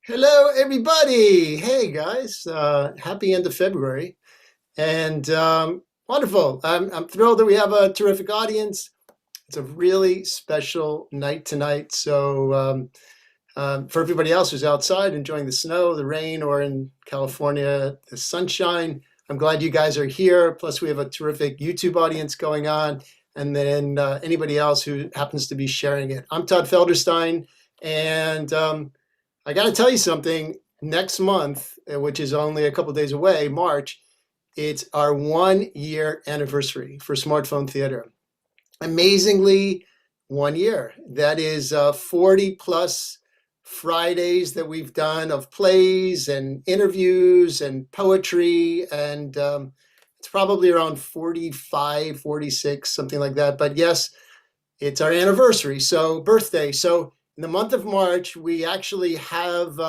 Hello, everybody. Hey, guys. Happy end of February. And wonderful. I'm thrilled that we have a terrific audience. It's a really special night tonight. So, for everybody else who's outside enjoying the snow, the rain, or in California, the sunshine, I'm glad you guys are here. Plus, we have a terrific YouTube audience going on. And then anybody else who happens to be sharing it. I'm Todd Felderstein. And I got to tell you something. Next month, which is only a couple days away, March, it's our 1 year anniversary for Smartphone Theater. Amazingly, 1 year. That is 40 plus Fridays that we've done of plays and interviews and poetry. And it's probably around 45, 46, something like that. But yes, it's our anniversary, so birthday. So in the month of March, we actually have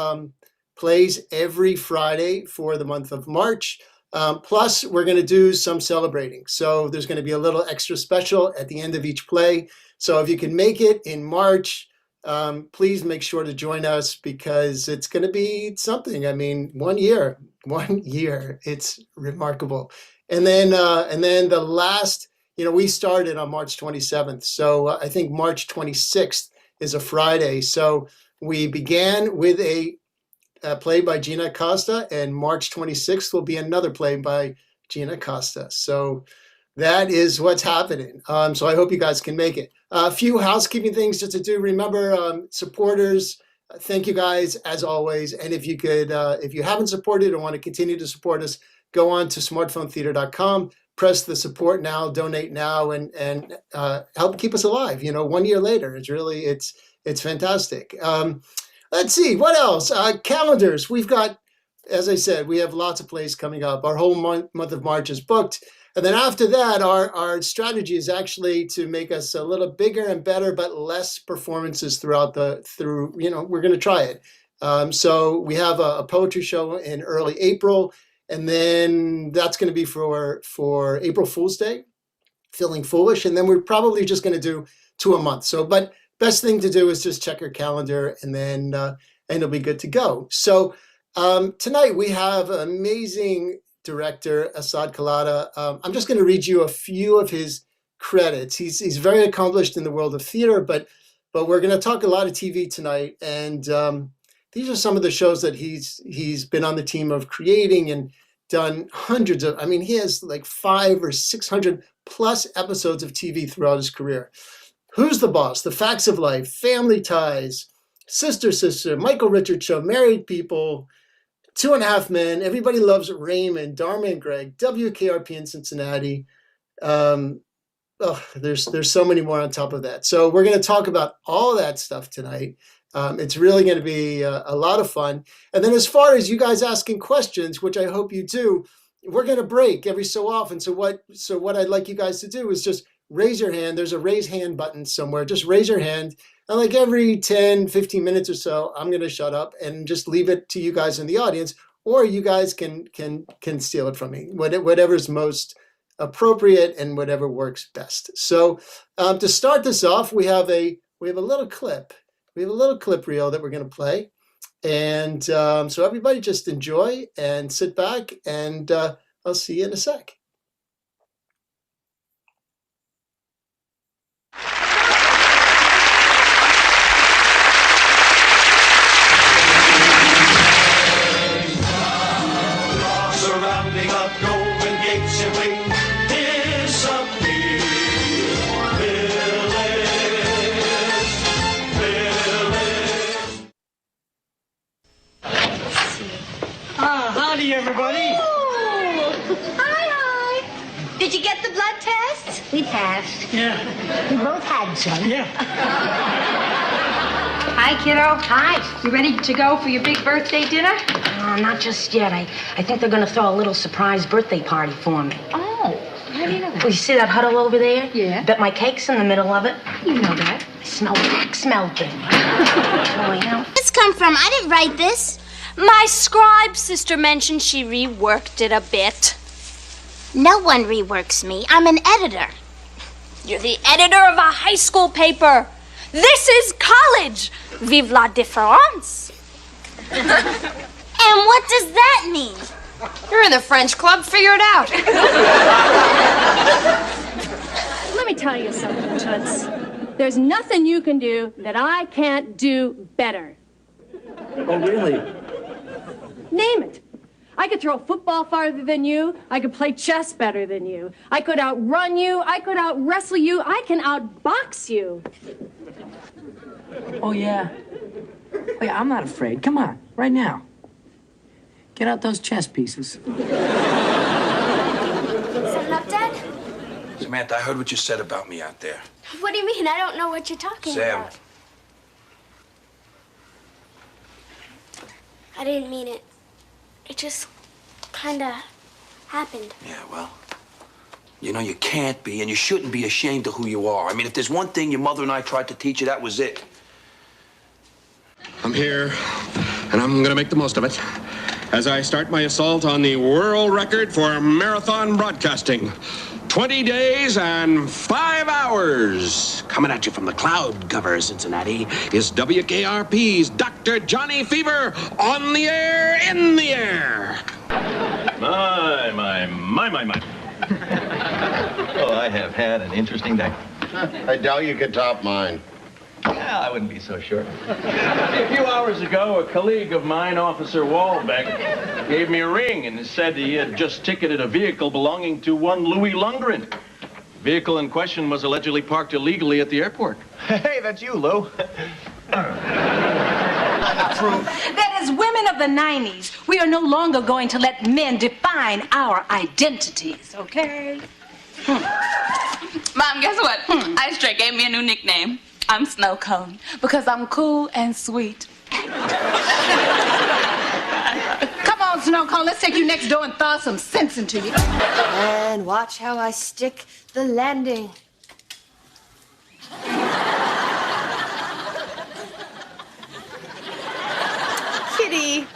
plays every Friday for the month of March. Plus, we're going to do some celebrating. So there's going to be a little extra special at the end of each play. So if you can make it in March, please make sure to join us because it's going to be something. I mean, 1 year, 1 year. It's remarkable. And then the last, we started on March 27th. So I think March 26th is a Friday. So we began with a play by Gina Costa, and March 26th will be another play by Gina Costa. So that is what's happening. So I hope you guys can make it. A few housekeeping things just to do. Remember, supporters, thank you guys as always. And if you could, if you haven't supported or want to continue to support us, go on to smartphonetheater.com. Press the support now, donate now, and help keep us alive. 1 year later, it's fantastic. Let's see what else. Calendars. We've got, as I said, we have lots of plays coming up. Our whole month of March is booked, and then after that, our strategy is actually to make us a little bigger and better, but less performances throughout we're going to try it. So we have a poetry show in early April. And then that's going to be for April Fool's Day, Feeling Foolish. And then we're probably just going to do 2 a month. So, but best thing to do is just check your calendar and then and it'll be good to go. So tonight we have an amazing director, Asaad Kelada. I'm just going to read you a few of his credits. He's very accomplished in the world of theater, but we're going to talk a lot of TV tonight. And these are some of the shows that he's been on the team of creating and done hundreds of, he has like 500 or 600 plus episodes of TV throughout his career. Who's the Boss? The Facts of Life, Family Ties, Sister Sister, Michael Richards Show, Married People, 2.5 Men, Everybody Loves Raymond, Dharma and Greg, WKRP in Cincinnati. There's so many more on top of that. So we're going to talk about all that stuff tonight. It's really going to be a lot of fun. And then as far as you guys asking questions, which I hope you do, we're going to break every so often. So what I'd like you guys to do is just raise your hand. There's a raise hand button somewhere. Just raise your hand. And like every 10, 15 minutes or so, I'm going to shut up and just leave it to you guys in the audience, or you guys can steal it from me, whatever's most appropriate and whatever works best. So to start this off, we have a little clip. We have a little clip reel that we're going to play. And so everybody just enjoy and sit back, and I'll see you in a sec. Surrounding up golden gates and wings disappear. Howdy, everybody. Oh, hi. Did you get the blood test? We passed. Yeah. We both had some. Yeah. Hi, kiddo. Hi. You ready to go for your big birthday dinner? Not just yet. I think they're going to throw a little surprise birthday party for me. Oh, how do you know that? Well, you see that huddle over there? Yeah. Bet my cake's in the middle of it. You know that. I smell wax melting. Oh, This come from? I didn't write this. My scribe sister mentioned she reworked it a bit. No one reworks me. I'm an editor. You're the editor of a high school paper. This is college. Vive la différence. And what does that mean? You're in the French club. Figure it out. Let me tell you something, Toots. There's nothing you can do that I can't do better. Oh, really? Name it. I could throw a football farther than you. I could play chess better than you. I could outrun you. I could out-wrestle you. I can outbox you. Oh, yeah. Oh, yeah, I'm not afraid. Come on, right now. Get out those chess pieces. Set it up, Dad? Samantha, I heard what you said about me out there. What do you mean? I don't know what you're talking Sam. about. I didn't mean it. It just kinda happened. Yeah, well, you know, you can't be and you shouldn't be ashamed of who you are. I mean, if there's one thing your mother and I tried to teach you, that was it. I'm here, and I'm gonna make the most of it as I start my assault on the world record for marathon broadcasting. 20 days and 5 hours. Coming at you from the cloud cover, Cincinnati, is WKRP's Dr. Johnny Fever on the air, in the air. My. Oh, I have had an interesting day. I doubt you could top mine. Yeah, I wouldn't be so sure. A few hours ago, a colleague of mine, Officer Walbeck, gave me a ring and said he had just ticketed a vehicle belonging to one Louis Lundgren. The vehicle in question was allegedly parked illegally at the airport. Hey, that's you, Lou. That as women of the 90s, we are no longer going to let men define our identities, okay? Mom, guess what? Ice Tray gave me a new nickname. I'm Snow Cone because I'm cool and sweet. Come on, Snow Cone, let's take you next door and thaw some sense into you. And watch how I stick the landing. Kitty.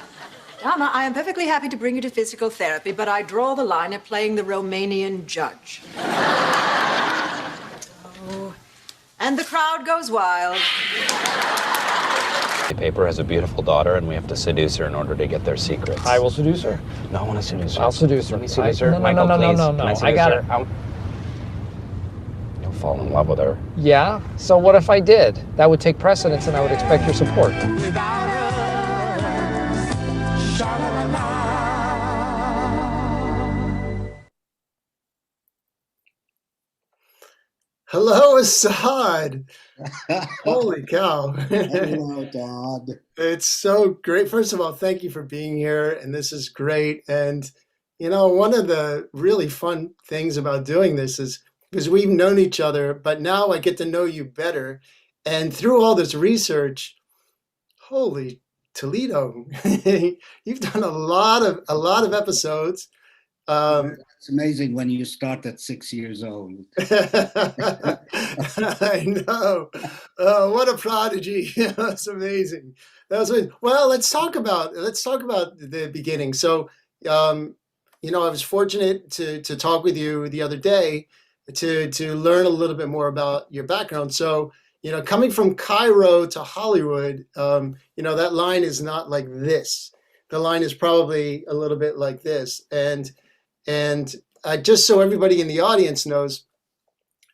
Donna, I am perfectly happy to bring you to physical therapy, but I draw the line at playing the Romanian judge. Oh, and the crowd goes wild. The paper has a beautiful daughter, and we have to seduce her in order to get their secrets. I will seduce her. No, I want to seduce her. I'll seduce her. Let me seduce her. No, Michael, no, please. no. Can I I seduce got her? it. You'll fall in love with her. Yeah? So what if I did? That would take precedence, and I would expect your support. Hello, Asaad. Holy cow. Hello, Dad. It's so great. First of all, thank you for being here. And this is great. And, you know, one of the really fun things about doing this is because we've known each other, but now I get to know you better. And through all this research, holy Toledo, you've done a lot of episodes. It's amazing when you start at 6 years old. I know. What a prodigy. That's amazing. That was amazing. Well, let's talk about the beginning. So, you know, I was fortunate to talk with you the other day to learn a little bit more about your background. So, you know, coming from Cairo to Hollywood, you know, that line is not like this. The line is probably a little bit like this. And just so everybody in the audience knows,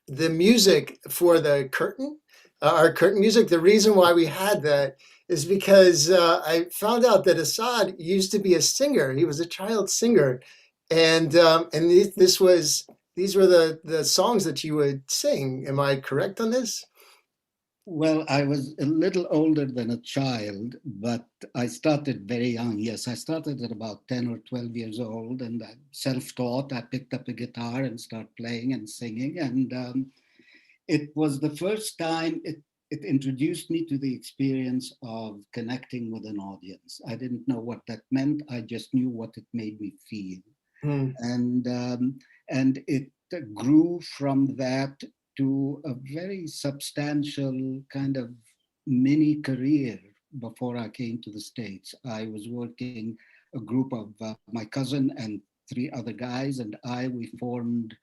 the music for the curtain, our curtain music, the reason why we had that is because I found out that Asaad used to be a singer. He was a child singer. And these were the songs that you would sing. Am I correct on this? Well, I was a little older than a child, but I started very young. Yes, I started at about 10 or 12 years old, and I self-taught. I picked up a guitar and started playing and singing. And it was the first time it introduced me to the experience of connecting with an audience. I didn't know what that meant. I just knew what it made me feel. And it grew from that to a very substantial kind of mini career before I came to the States. I was working a group of my cousin and 3 other guys, and we formed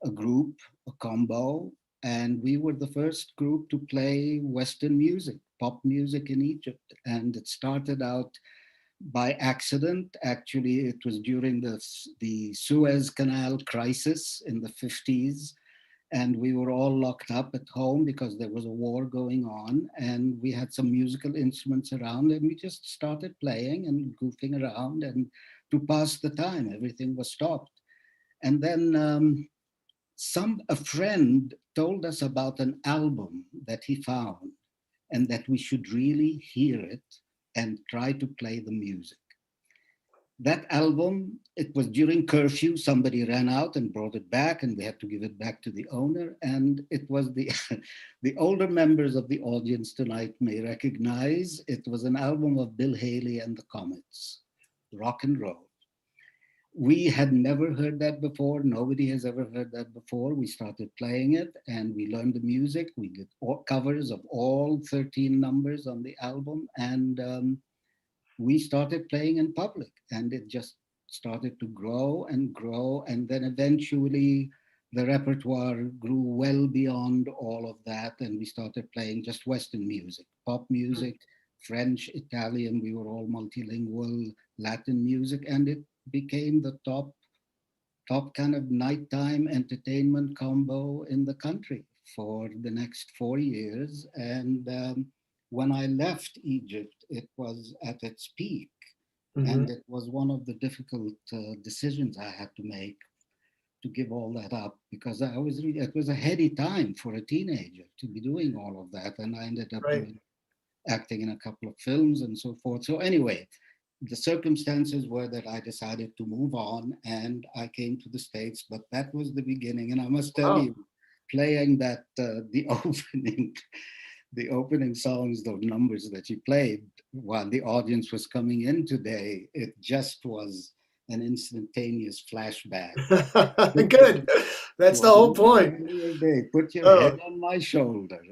a group, a combo, and we were the first group to play Western music pop music in Egypt. And it started out by accident. Actually, it was during the Suez Canal crisis in the 50s. And we were all locked up at home because there was a war going on. And we had some musical instruments around, and we just started playing and goofing around. And to pass the time, everything was stopped. And then a friend told us about an album that he found, and that we should really hear it and try to play the music. That album, it was during curfew, somebody ran out and brought it back, and we had to give it back to the owner. And it was the the older members of the audience tonight may recognize, it was an album of Bill Haley and the Comets, rock and roll. We had never heard that before. Nobody has ever heard that before. We started playing it and we learned the music. We did covers of all 13 numbers on the album, and we started playing in public, and it just started to grow and grow. And then eventually the repertoire grew well beyond all of that, and we started playing just Western music, pop music, French, Italian. We were all multilingual, Latin music, and it became the top kind of nighttime entertainment combo in the country for the next 4 years. And when I left Egypt, it was at its peak. And it was one of the difficult decisions I had to make, to give all that up, because it was a heady time for a teenager to be doing all of that. And I ended up acting in a couple of films and so forth. So anyway, the circumstances were that I decided to move on, and I came to the States, but that was the beginning. And I must tell you, playing that, the opening songs, those numbers that you played while the audience was coming in today, it just was an instantaneous flashback. Good. That's the whole point. Put your head on my shoulder.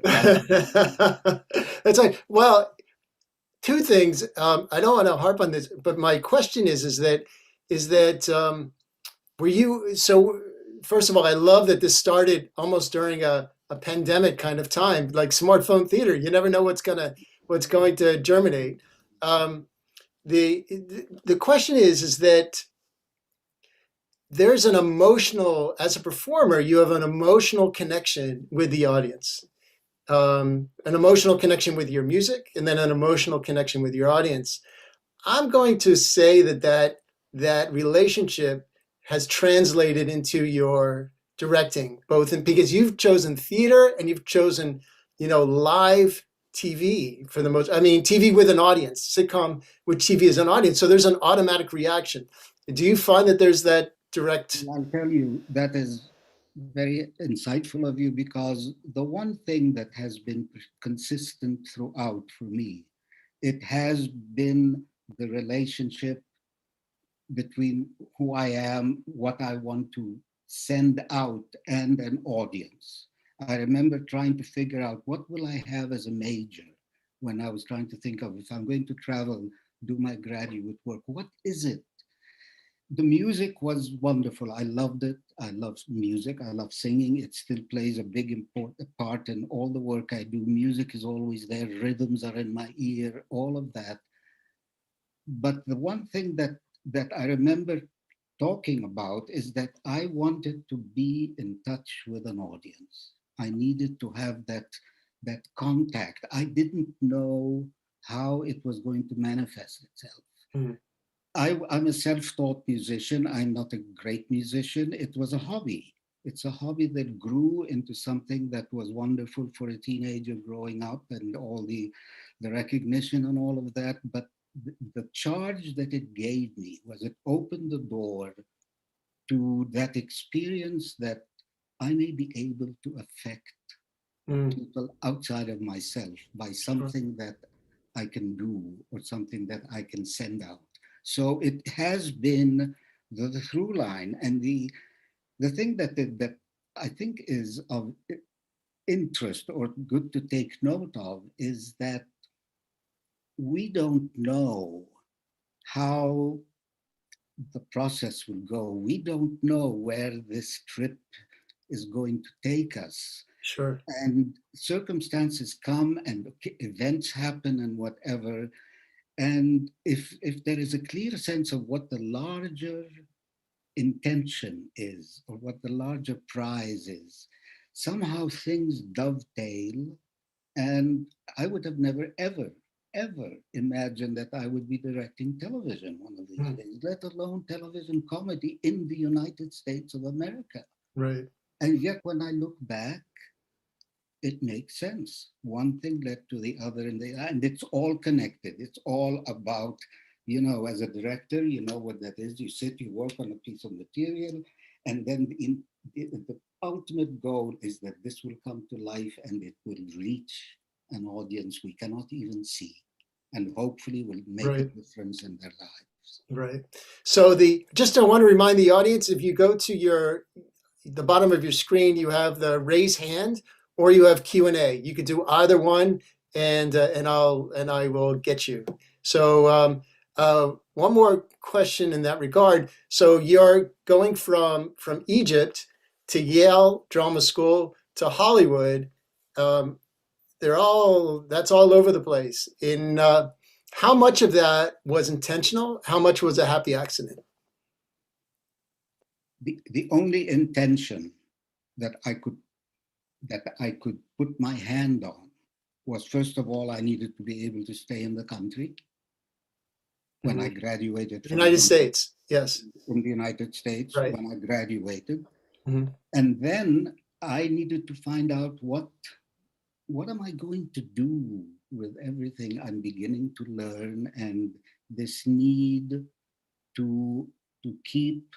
That's right. Well, two things. I don't want to harp on this, but my question is that were you, so first of all, I love that this started almost during a pandemic kind of time, like smartphone theater. You never know what's going to germinate. The question is that there's an emotional, as a performer, you have an emotional connection with the audience, an emotional connection with your music, and then an emotional connection with your audience. I'm going to say that relationship has translated into your directing, because you've chosen theater and you've chosen, live TV for the most. I mean, TV with an audience, sitcom with TV as an audience. So there's an automatic reaction. Do you find that there's that direct? I'll tell you, that is very insightful of you, because the one thing that has been consistent throughout for me, it has been the relationship between who I am, what I want to send out, and an audience. I remember trying to figure out, what will I have as a major, when I was trying to think of, if I'm going to travel, do my graduate work, what is it? The music was wonderful. I loved it. I love music. I love singing. It still plays a big important part in all the work I do. Music is always there. Rhythms are in my ear, all of that. But the one thing that I remember talking about is that I wanted to be in touch with an audience. I needed to have that contact. I didn't know how it was going to manifest itself. I'm a self-taught musician. I'm not a great musician. It was a hobby. It's a hobby that grew into something that was wonderful for a teenager growing up, and all the recognition and all of that. But the charge that it gave me was, it opened the door to that experience that I may be able to affect people outside of myself by something that I can do, or something that I can send out. So it has been the through line. And the thing that I think is of interest, or good to take note of, is that we don't know how the process will go. We don't know where this trip is going to take us. Sure. And circumstances come and events happen and whatever. And if there is a clear sense of what the larger intention is or what the larger prize is, somehow things dovetail. And I would have never, ever imagined that I would be directing television one of these days, let alone television comedy in the United States of America. Right. And yet when I look back, it makes sense. One thing led to the other, and it's all connected. It's all about, as a director, you know what that is. You sit, you work on a piece of material, and then the ultimate goal is that this will come to life and it will reach an audience we cannot even see, and hopefully will make a difference in their lives. Right. So I want to remind the audience, if you go to the bottom of your screen, you have the raise hand or you have Q&A. You could do either one, and I will get you. So one more question in that regard. So you're going from Egypt to Yale Drama School to Hollywood. That's all over the place. How much of that was intentional? How much was a happy accident? The only intention that I could put my hand on was, first of all, I needed to be able to stay in the country when I graduated. United States, yes. In the United States, right. When I graduated. Mm-hmm. And then I needed to find out what am I going to do with everything I'm beginning to learn, and this need to keep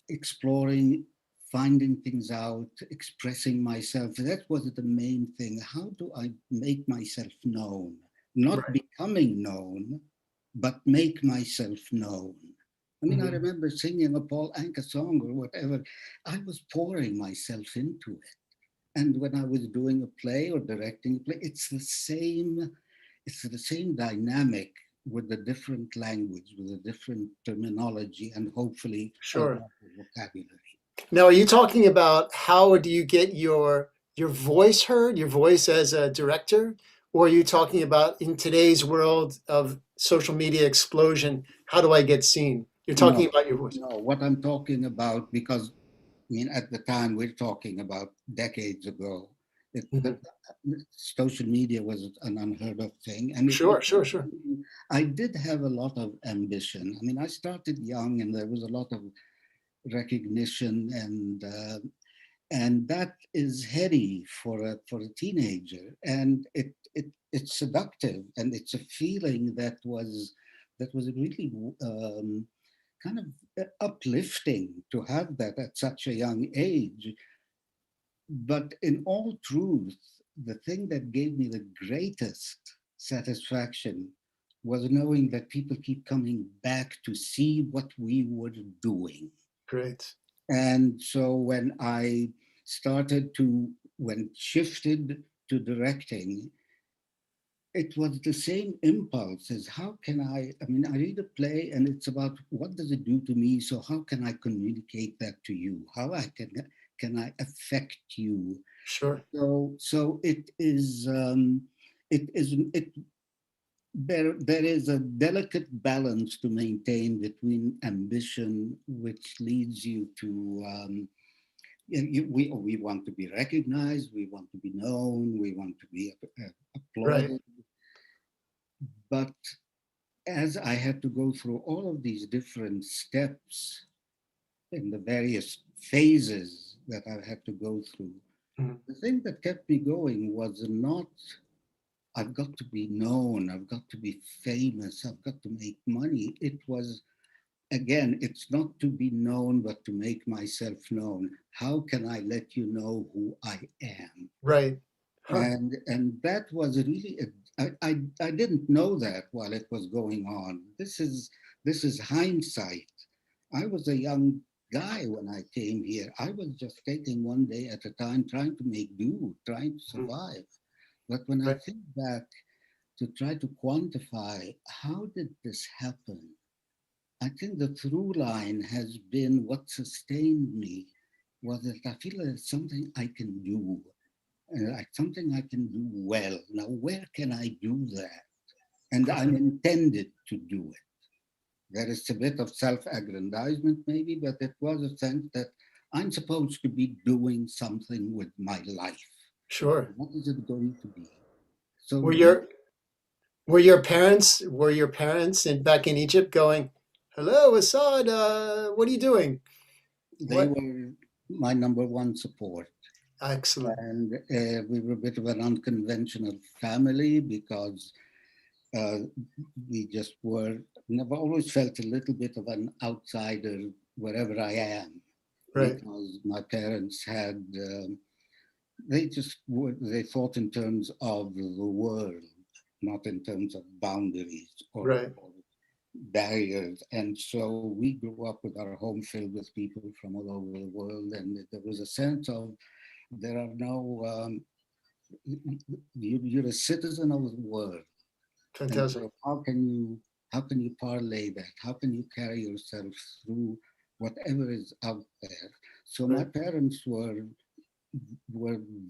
exploring, finding things out, expressing myself. That was the main thing. How do I make myself known? Not becoming known, but make myself known. I mean, I remember singing a Paul Anka song or whatever. I was pouring myself into it. And when I was doing a play or directing a play, it's the same dynamic with a different language, with a different terminology, and hopefully a vocabulary. Now, are you talking about how do you get your voice heard, your voice as a director? Or are you talking about, in today's world of social media explosion, how do I get seen? You're talking about your voice. No, what I'm talking about, because at the time we're talking about decades ago, social media was an unheard of thing. And Sure. I did have a lot of ambition. I mean, I started young, and there was a lot of recognition, and that is heady for a teenager, and it's seductive, and it's a feeling that was really kind of uplifting to have that at such a young age. But in all truth, the thing that gave me the greatest satisfaction was knowing that people keep coming back to see what we were doing. Great. And so when I shifted to directing, it was the same impulse as I read a play and it's about what does it do to me? So how can I communicate that to you? How can I affect you? Sure. So there is a delicate balance to maintain between ambition, which leads you to we want to be recognized, we want to be known, we want to be applauded. Right. But as I had to go through all of these different steps in the various phases that I had to go through, the thing that kept me going was not, I've got to be known, I've got to be famous, I've got to make money. It was, again, it's not to be known, but to make myself known. How can I let you know who I am? Right. Huh. And that was really, I didn't know that while it was going on. This is hindsight. I was a young guy when I came here. I was just taking one day at a time, trying to make do, trying to survive. But when I think back to try to quantify how did this happen, I think the through line has been what sustained me was that I feel that it's something I can do. like something I can do well. Now, where can I do that? And I'm intended to do it. There is a bit of self-aggrandizement maybe, but it was a sense that I'm supposed to be doing something with my life. Sure. What is it going to be? So Were your parents back in Egypt going, "Hello, Asaad, what are you doing?" they were my number one support. Excellent. And we were a bit of an unconventional family because we just were, I've always felt a little bit of an outsider wherever I am. Right. Because my parents had, they thought in terms of the world, not in terms of boundaries or barriers. And so we grew up with our home filled with people from all over the world. And there was a sense of, there are no, you're a citizen of the world. Fantastic. So how can you parlay that? How can you carry yourself through whatever is out there? So my parents were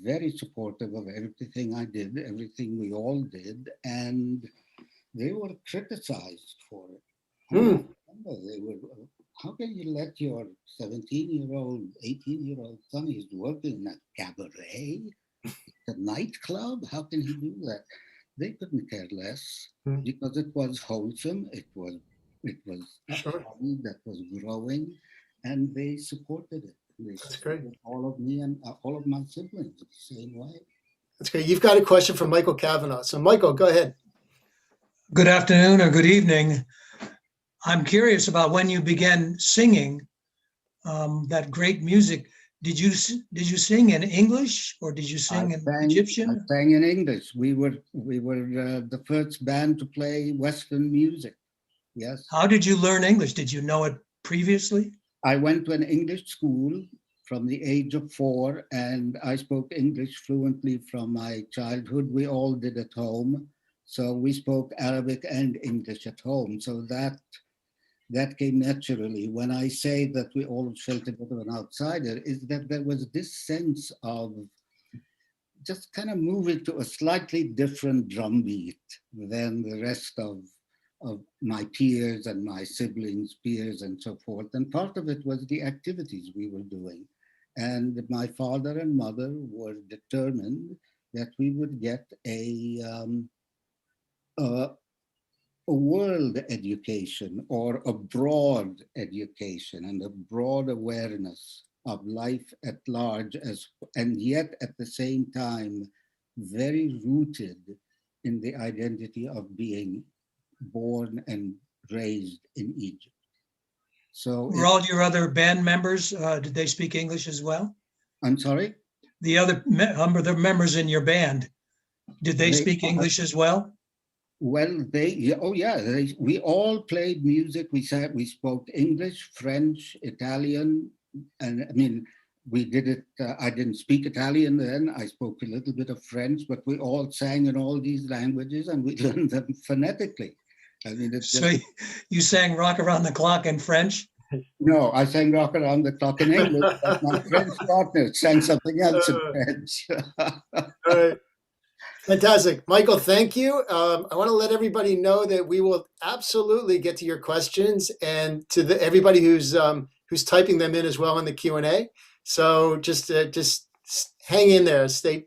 very supportive of everything I did, everything we all did, and they were criticized for it. I remember they were, how can you let your 17-year-old, 18-year-old son, he's working in a cabaret, a nightclub? How can he do that? They couldn't care less because it was wholesome. It was a hobby that was growing, and they supported it. They supported all of me and all of my siblings the same way. That's great. You've got a question from Michael Kavanaugh. So Michael, go ahead. Good afternoon or good evening. I'm curious about when you began singing that great music. Did you sing in English or did you sing in Egyptian? I sang in English. We were the first band to play Western music. Yes. How did you learn English? Did you know it previously? I went to an English school from the age of 4, and I spoke English fluently from my childhood. We all did at home. So we spoke Arabic and English at home. So that came naturally. When I say that we all felt a bit of an outsider, is that there was this sense of just kind of moving to a slightly different drumbeat than the rest of my peers and my siblings' peers and so forth. And part of it was the activities we were doing. And my father and mother were determined that we would get a world education or a broad education and a broad awareness of life at large, and yet at the same time very rooted in the identity of being born and raised in Egypt. So were all your other band members, did they speak English as well? I'm sorry? The other members in your band, did they speak English as well? Well, we all played music. We spoke English, French, Italian, and I mean, we did it. I didn't speak Italian then. I spoke a little bit of French, but we all sang in all these languages and we learned them phonetically. I mean, so you sang Rock Around the Clock in French? No, I sang Rock Around the Clock in English, but my French partner sang something else in French. All right. Fantastic. Michael, thank you. I want to let everybody know that we will absolutely get to your questions and to everybody who's typing them in as well in the Q&A. So just hang in there, stick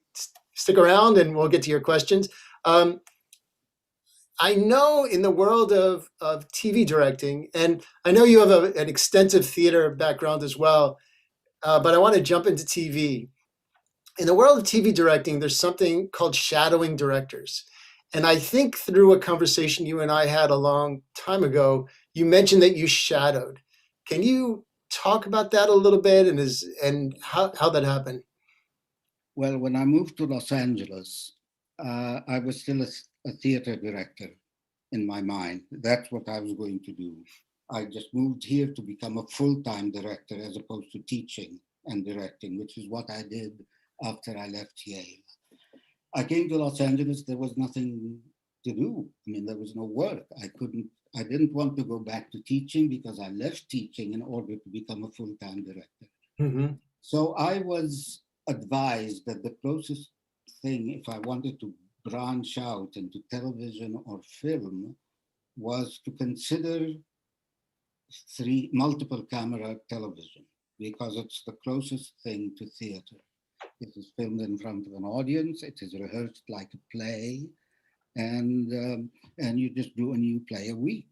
around, and we'll get to your questions. I know in the world of TV directing, and I know you have an extensive theater background as well, but I want to jump into TV. In the world of TV directing, there's something called shadowing directors. And I think through a conversation you and I had a long time ago, you mentioned that you shadowed. Can you talk about that a little bit and how that happened? Well, when I moved to Los Angeles, I was still a theater director in my mind. That's what I was going to do. I just moved here to become a full-time director as opposed to teaching and directing, which is what I did after I left Yale. I came to Los Angeles, there was nothing to do. I mean, there was no work. I didn't want to go back to teaching because I left teaching in order to become a full-time director. Mm-hmm. So I was advised that the closest thing, if I wanted to branch out into television or film, was to consider multiple camera television, because it's the closest thing to theater. It is filmed in front of an audience. It is rehearsed like a play, and you just do a new play a week.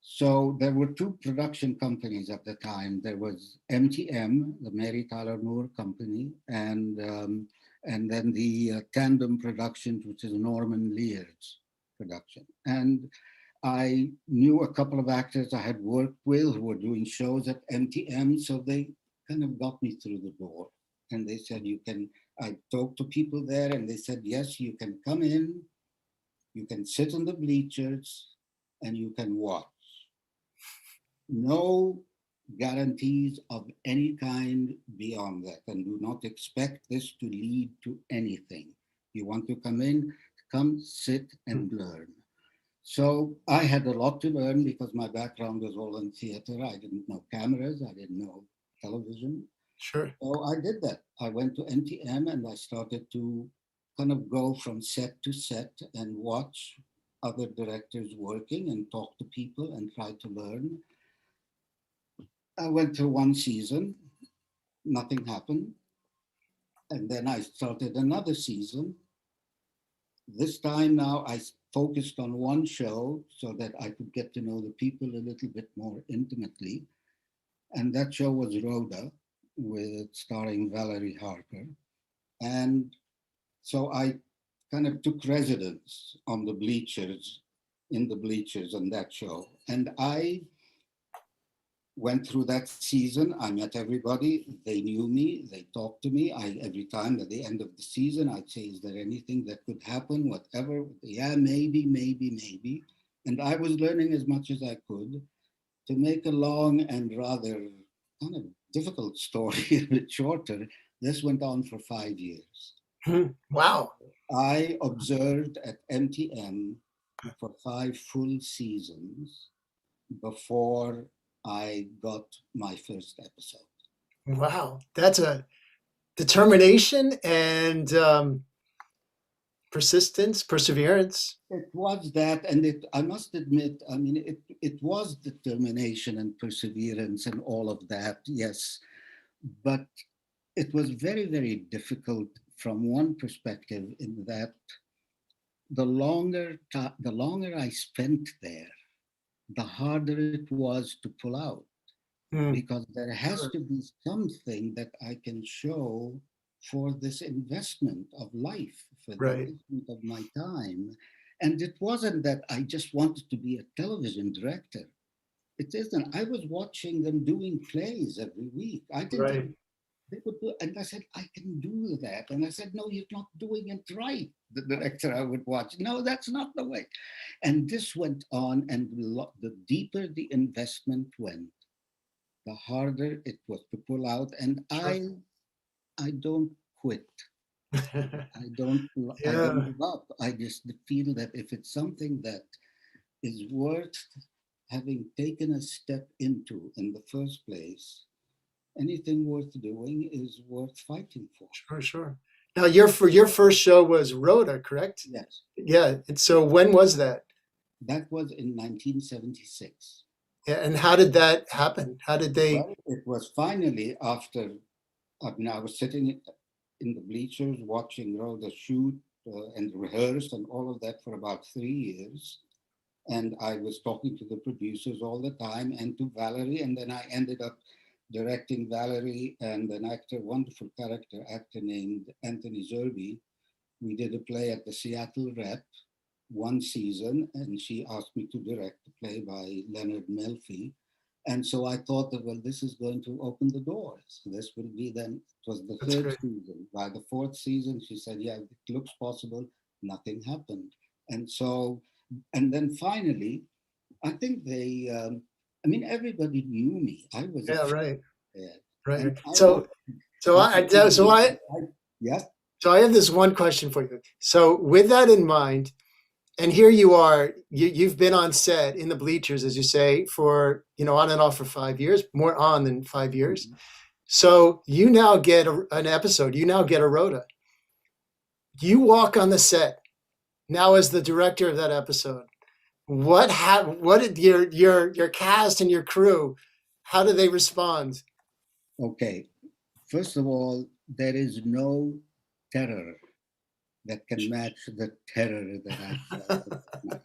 So there were two production companies at the time. There was MTM, the Mary Tyler Moore Company, and then the Tandem Productions, which is Norman Lear's production. And I knew a couple of actors I had worked with who were doing shows at MTM, so they kind of got me through the door. And they said, I talked to people there, and they said, yes, you can come in, you can sit in the bleachers, and you can watch. No guarantees of any kind beyond that, and do not expect this to lead to anything. You want to come in, come sit and learn. So I had a lot to learn because my background was all in theater. I didn't know cameras, I didn't know television. Sure. So I did that. I went to NTM and I started to kind of go from set to set and watch other directors working and talk to people and try to learn. I went through one season, nothing happened. And then I started another season. This time now I focused on one show so that I could get to know the people a little bit more intimately. And that show was Rhoda, starring Valerie Harper. And so I kind of took residence on the bleachers, in the bleachers on that show. And I went through that season. I met everybody. They knew me. They talked to me. Every time at the end of the season, I'd say, is there anything that could happen? Whatever. Yeah, maybe. And I was learning as much as I could. To make a long and rather kind of difficult story a bit shorter, this went on for 5 years. Wow. I observed at MTM for 5 full seasons before I got my first episode. Wow. That's a determination and persistence, perseverance. It was that, and I must admit, I mean, it was determination and perseverance and all of that, yes. But it was very, very difficult from one perspective, in that the longer I spent there, the harder it was to pull out. Because there has to be something that I can show for this investment of life, for the investment of my time. And it wasn't that I just wanted to be a television director. It isn't. I was watching them doing plays every week. I didn't. They would do, and I said, I can do that. And I said, no, you're not doing it right. The director I would watch, no, that's not the way. And this went on, and the deeper the investment went, the harder it was to pull out. And I don't quit. I don't give up. I just feel that if it's something that is worth having taken a step into in the first place, anything worth doing is worth fighting for. Sure. Now, your first show was Rhoda, correct? Yes. Yeah. And so when was that? That was in 1976. Yeah. And how did that happen? How did they? Well, it was finally after, I was sitting in the bleachers watching Rhoda shoot and rehearse and all of that for about 3 years. And I was talking to the producers all the time and to Valerie. And then I ended up directing Valerie and an wonderful character actor named Anthony Zerbe. We did a play at the Seattle Rep, one season, and she asked me to direct the play by Leonard Melfi. And so I thought that, well, this is going to open the doors. This will be then, it was the third season. By the fourth season, she said, yeah, it looks possible. Nothing happened. And so, and then finally, I think they, everybody knew me. I was right. Yes. So I have this one question for you. So with that in mind, and here you are, you've been on set in the bleachers, as you say, for, on and off for 5 years, more on than 5 years. Mm-hmm. So you now get an episode, you now get a Rhoda. You walk on the set now as the director of that episode. What did your cast and your crew, how do they respond? Okay, first of all, there is no terror that can match the terror that I felt that night,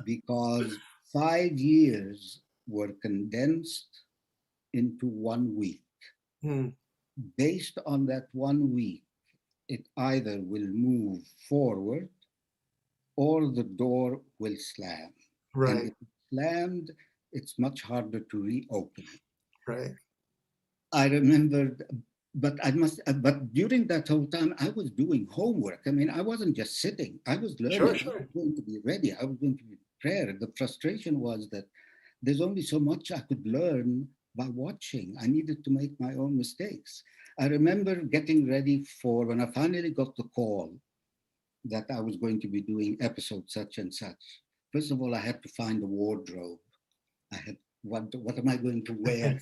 because 5 years were condensed into 1 week. Hmm. Based on that 1 week, it either will move forward or the door will slam. And Right, if it's slammed, it's much harder to reopen it. right. I remember, but during that whole time, I was doing homework. I mean, I wasn't just sitting, I was learning. Sure, I sure. was going to be ready, I was going to be prepared. The frustration was that there's only so much I could learn by watching. I needed to make my own mistakes. I remember getting ready for when I finally got the call that I was going to be doing episode such and such. First of all, I had to find a wardrobe. I had what am I going to wear?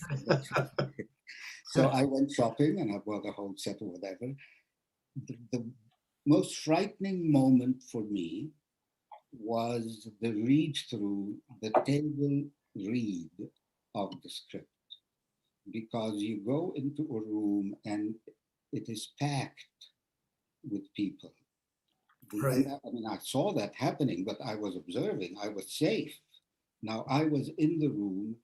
So I went shopping and I bought a whole set or whatever. The most frightening moment for me was the read through, the table read of the script, because you go into a room and it is packed with people. Right. I mean, I saw that happening, but I was observing, I was safe. Now I was in the room,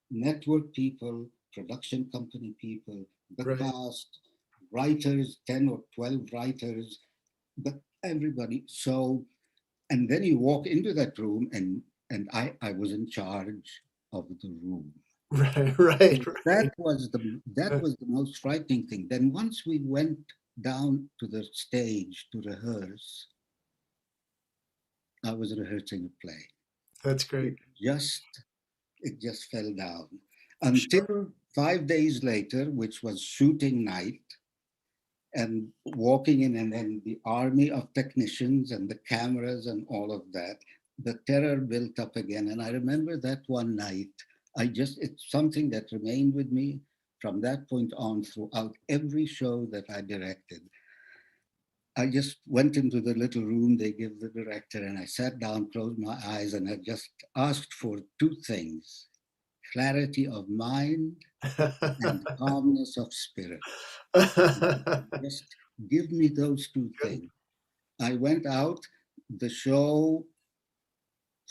network people, production company people, the Right. cast, writers, 10 or 12 writers, but everybody. So, and then you walk into that room and I was in charge of the room. Right, right, So right. that was the most frightening thing. Then once we went down to the stage to rehearse, I was rehearsing a play. That's great. It just fell down until 5 days later, which was shooting night, and walking in, and then the army of technicians and the cameras and all of that, the terror built up again. And I remember that one night, it's something that remained with me from that point on throughout every show that I directed. I just went into the little room they give the director, and I sat down, closed my eyes, and I just asked for two things: clarity of mind and calmness of spirit. Just give me those two things. I went out, the show,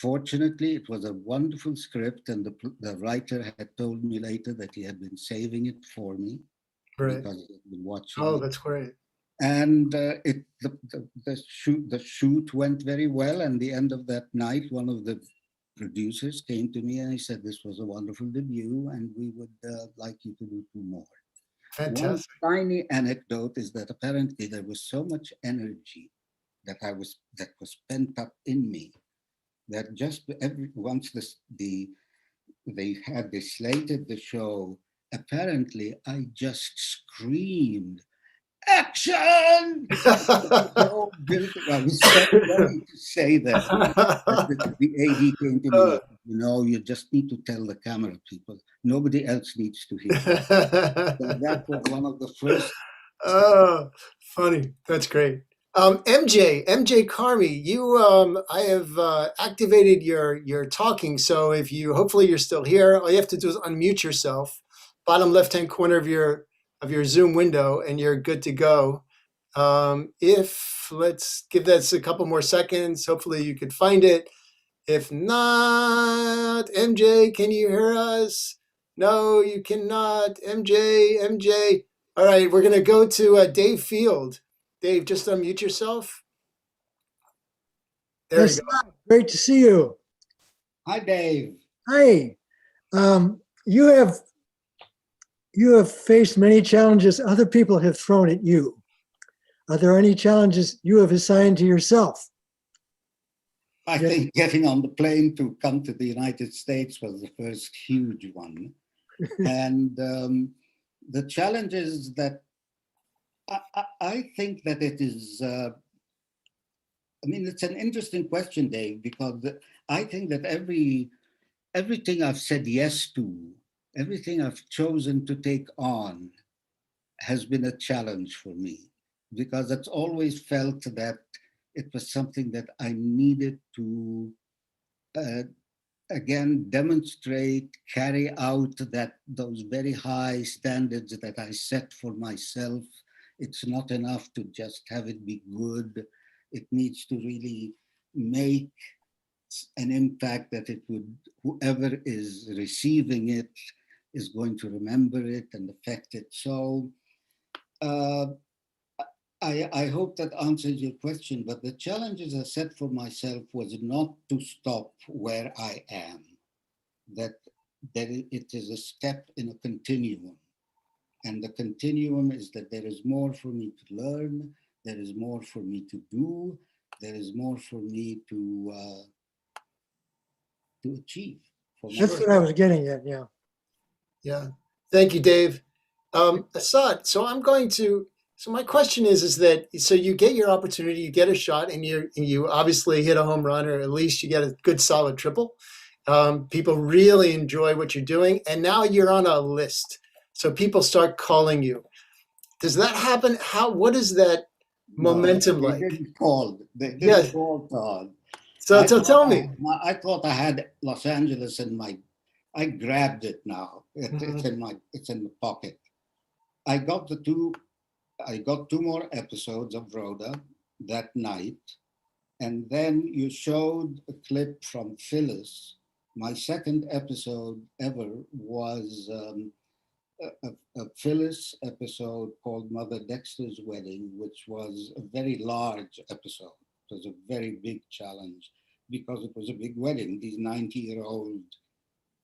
fortunately, it was a wonderful script, and the writer had told me later that he had been saving it for me Right. because he had been watching Oh, it. that's great. And the shoot went very well. And the end of that night, one of the producers came to me and he said, "This was a wonderful debut, and we would like you to do two more." One Fantastic. tiny anecdote is that apparently there was so much energy that was pent up in me that just once they slated the show, apparently I just screamed, "Action!" So guilty. I was so ready to say that. The AD came to me and said, "You just need to tell the camera people. Nobody else needs to hear it." So that was one of the first. Oh, funny. That's great. MJ Carmi, I have activated your talking. So if hopefully you're still here, all you have to do is unmute yourself, bottom left-hand corner of your Zoom window, and you're good to go. Let's give that a couple more seconds. Hopefully you could find it. If not, MJ, can you hear us? No, you cannot. MJ. All right, we're going to go to Dave Field. Dave, just unmute yourself. There you go. Great to see you. Hi, Dave. Hi. You have faced many challenges other people have thrown at you. Are there any challenges you have assigned to yourself? I think getting on the plane to come to the United States was the first huge one. And the challenge is that I think that it is, it's an interesting question, Dave, because I think that everything I've said yes to, everything I've chosen to take on has been a challenge for me. because it's always felt that it was something that I needed to again demonstrate, carry out those very high standards that I set for myself. It's not enough to just have it be good. It needs to really make an impact that it would, whoever is receiving it is going to remember it and affect it. So I hope that answers your question, but the challenges I set for myself was not to stop where I am, that it is a step in a continuum. And the continuum is that there is more for me to learn, there is more for me to do, there is more for me to achieve. That's what I was getting at, yeah. Yeah. Thank you, Dave. Asaad, so my question is that, so you get your opportunity, you get a shot, and you obviously hit a home run, or at least you get a good solid triple. People really enjoy what you're doing, and now you're on a list. So people start calling you. Does that happen? What is that momentum like? They didn't call. They didn't call, Todd. So tell me. I thought I had Los Angeles in my. I grabbed it now. It's in the pocket. I got two more episodes of Rhoda that night, and then you showed a clip from Phyllis. My second episode ever was a Phyllis episode called Mother Dexter's Wedding, which was a very large episode. It was a very big challenge because it was a big wedding. These 90-year-old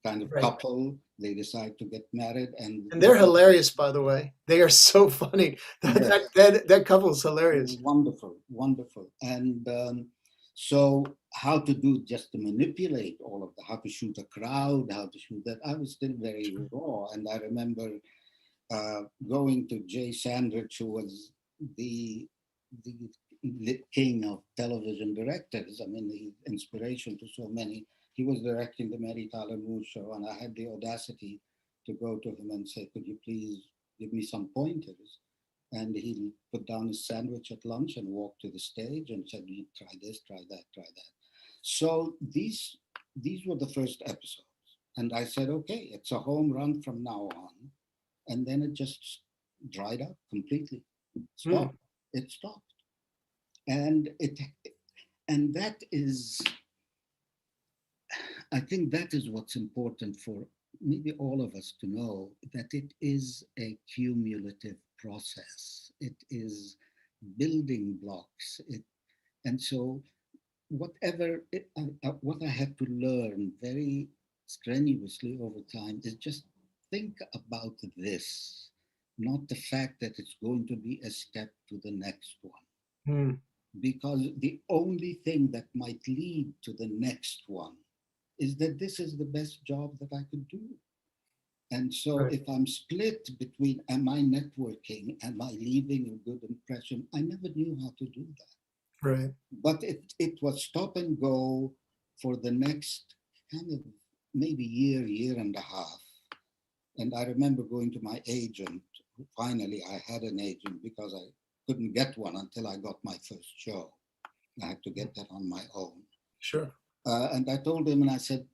kind of couple, they decide to get married, and they're hilarious, by the way. They are so funny. That couple is hilarious. Wonderful. And so how to do, just to manipulate all of that, how to shoot a crowd, how to shoot that, I was still very raw. And I remember going to Jay Sandrich, who was the king of television directors. I mean, the inspiration to so many. He was directing the Mary Tyler Moore Show, and I had the audacity to go to him and say, could you please give me some pointers? And he put down his sandwich at lunch and walked to the stage and said, you try this, try that, try that. So these were the first episodes. And I said, okay, it's a home run from now on. And then it just dried up completely. Stopped. It stopped. And that is, I think that is what's important for maybe all of us to know, that it is a cumulative process. It is building blocks. And so what I had to learn very strenuously over time is just think about this, not the fact that it's going to be a step to the next one. Because the only thing that might lead to the next one is that this is the best job that I could do. And so if I'm split between, am I networking, am I leaving a good impression? I never knew how to do that. Right. But it was stop and go for the next kind of maybe year and a half. And I remember going to my agent. Finally, I had an agent because I couldn't get one until I got my first show. I had to get that on my own. Sure. And I told him, and I said,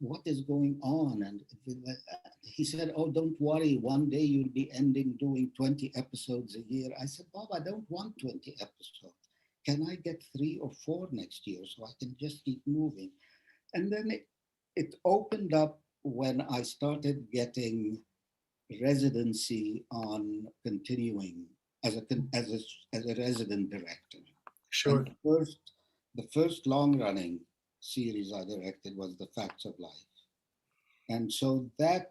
what is going on? And he said, oh, don't worry. One day you'll be doing 20 episodes a year. I said, Bob, I don't want 20 episodes. Can I get 3 or 4 next year so I can just keep moving? And then it opened up when I started getting residency on continuing as a resident director. Sure. And the first long-running series I directed was The Facts of Life. And so I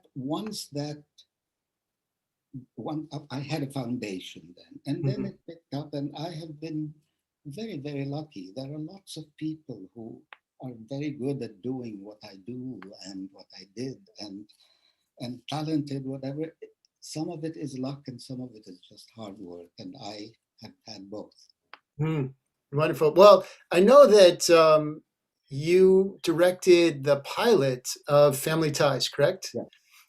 had a foundation then, and then it picked up, and I have been very, very lucky. There are lots of people who are very good at doing what I do and what I did, and talented, whatever. Some of it is luck and some of it is just hard work, and I have had both. Wonderful. Well, I know that you directed the pilot of Family Ties, correct? Yeah.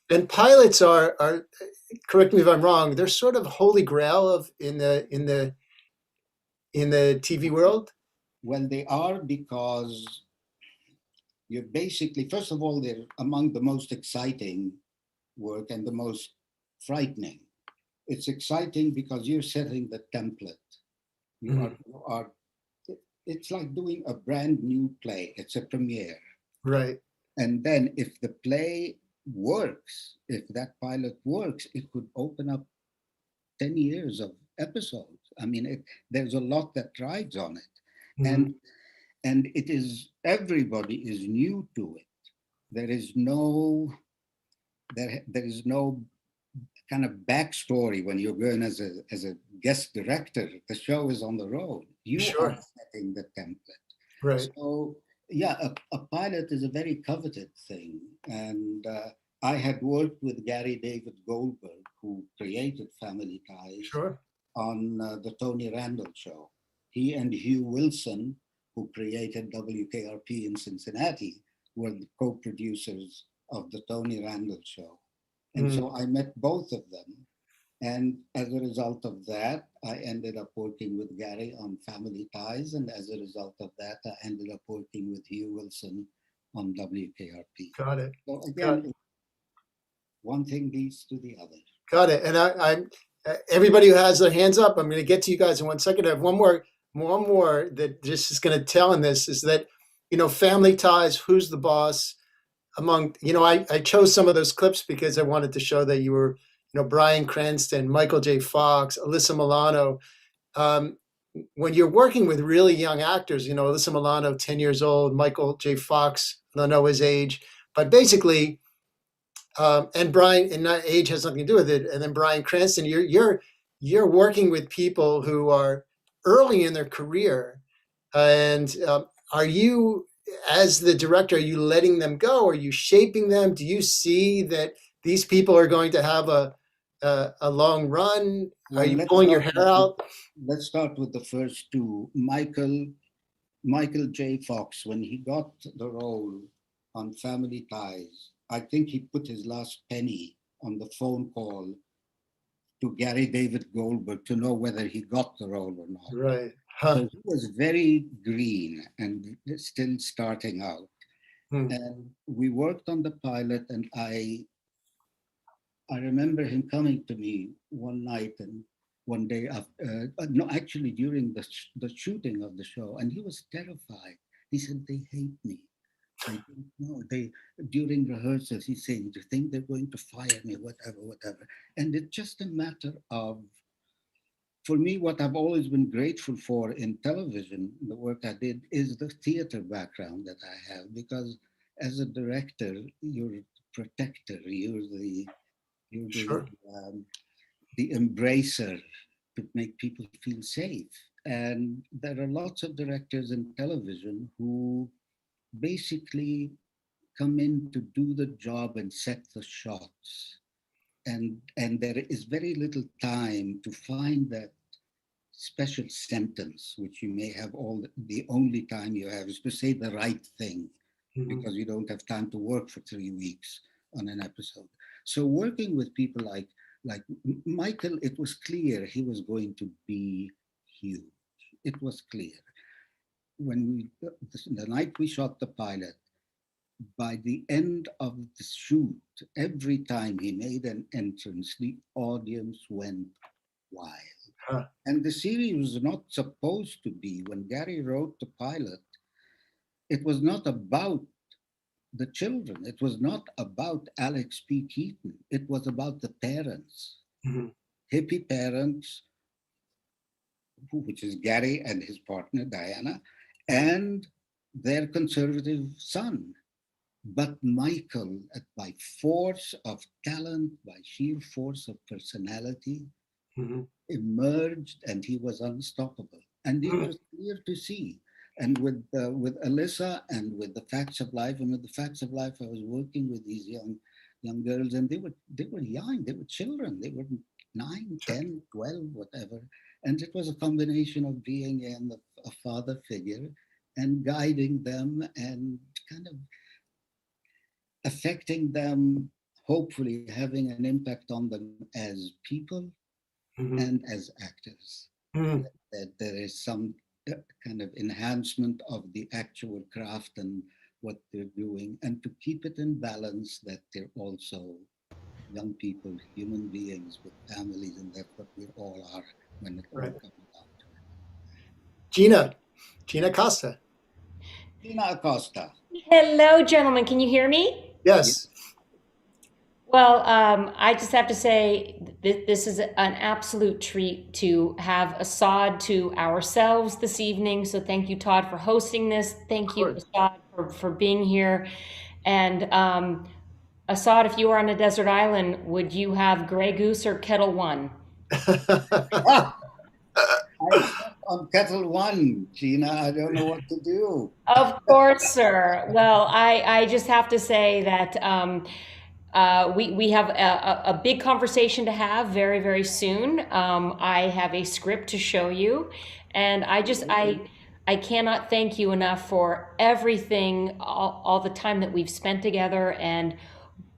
And pilots are, correct me if I'm wrong, they're sort of holy grail in the in the TV world? Well, they are because you're basically, first of all, they're among the most exciting work and the most frightening. It's exciting because you're setting the template. You are, it's like doing a brand new play. It's a premiere. Right. And then if the play works, if that pilot works, it could open up 10 years of episodes. I mean, there's a lot that rides on it. And it is, everybody is new to it. There is no kind of backstory when you're going as a guest director. The show is on the road. You are setting the template. Right. So yeah, a pilot is a very coveted thing. And I had worked with Gary David Goldberg, who created Family Ties, on the Tony Randall Show. He and Hugh Wilson, who created WKRP in Cincinnati, were the co-producers of the Tony Randall Show. And so I met both of them. And as a result of that, I ended up working with Gary on Family Ties. And as a result of that, I ended up working with Hugh Wilson on WKRP. Got it. So again, one thing leads to the other. Got it. And I'm everybody who has their hands up, I'm going to get to you guys in 1 second. I have one more that just is going to tell in this is that, Family Ties, Who's the Boss? Among, I chose some of those clips because I wanted to show that you were, Bryan Cranston, Michael J. Fox, Alyssa Milano. When you're working with really young actors, Alyssa Milano, 10 years old, Michael J. Fox, I don't know his age, but basically, and Bryan, and not age has nothing to do with it. And then Bryan Cranston, you're working with people who are early in their career, and are you, as the director, are you letting them go? Are you shaping them? Do you see that these people are going to have a long run? Are you pulling your hair out? Let's start with the first two. Michael J. Fox, when he got the role on Family Ties, I think he put his last penny on the phone call to Gary David Goldberg to know whether he got the role or not. Right. So he was very green and still starting out. And we worked on the pilot, and I remember him coming to me one night and one day, no, actually during the shooting of the show, and he was terrified. He said, "They hate me. I don't know. During rehearsals, he's saying, do you think they're going to fire me? Whatever. And it's just a matter of, for me, what I've always been grateful for in television, the work I did, is the theater background that I have, because as a director, you're a protector, you're the embracer to make people feel safe. And there are lots of directors in television who basically come in to do the job and set the shots. And there is very little time to find that special sentence, which you may have the only time you have is to say the right thing, because you don't have time to work for 3 weeks on an episode. So working with people like Michael, it was clear he was going to be huge. It was clear. When the night we shot the pilot, by the end of the shoot, every time he made an entrance, the audience went wild. And the series was not supposed to be, when Gary wrote the pilot, it was not about the children. It was not about Alex P. Keaton. It was about the parents, hippie parents, which is Gary and his partner, Diana, and their conservative son. But Michael, by force of talent, by sheer force of personality, emerged, and he was unstoppable. And it was clear to see. And with Alyssa and with the Facts of Life, and with the Facts of Life, I was working with these young girls, and they were young, they were children, they were 9, 10, 12, whatever. And it was a combination of being a father figure and guiding them and kind of affecting them, hopefully having an impact on them as people and as actors. that there is some kind of enhancement of the actual craft and what they're doing, and to keep it in balance, that they're also young people, human beings with families, and that's what we all are when it Right. comes down to Gina Costa. Gina Acosta. Hello, gentlemen. Can you hear me? Yes. Well, I just have to say this is an absolute treat to have Asaad to ourselves this evening. So thank you, Todd, for hosting this. Thank you, Asaad, for being here. And Asaad, if you were on a desert island, would you have Grey Goose or Kettle One? On Kettle One, Gina, I don't know what to do. Of course, sir. Well, I just have to say that we have a big conversation to have very, very soon. I have a script to show you, and I cannot thank you enough for everything, all the time that we've spent together. And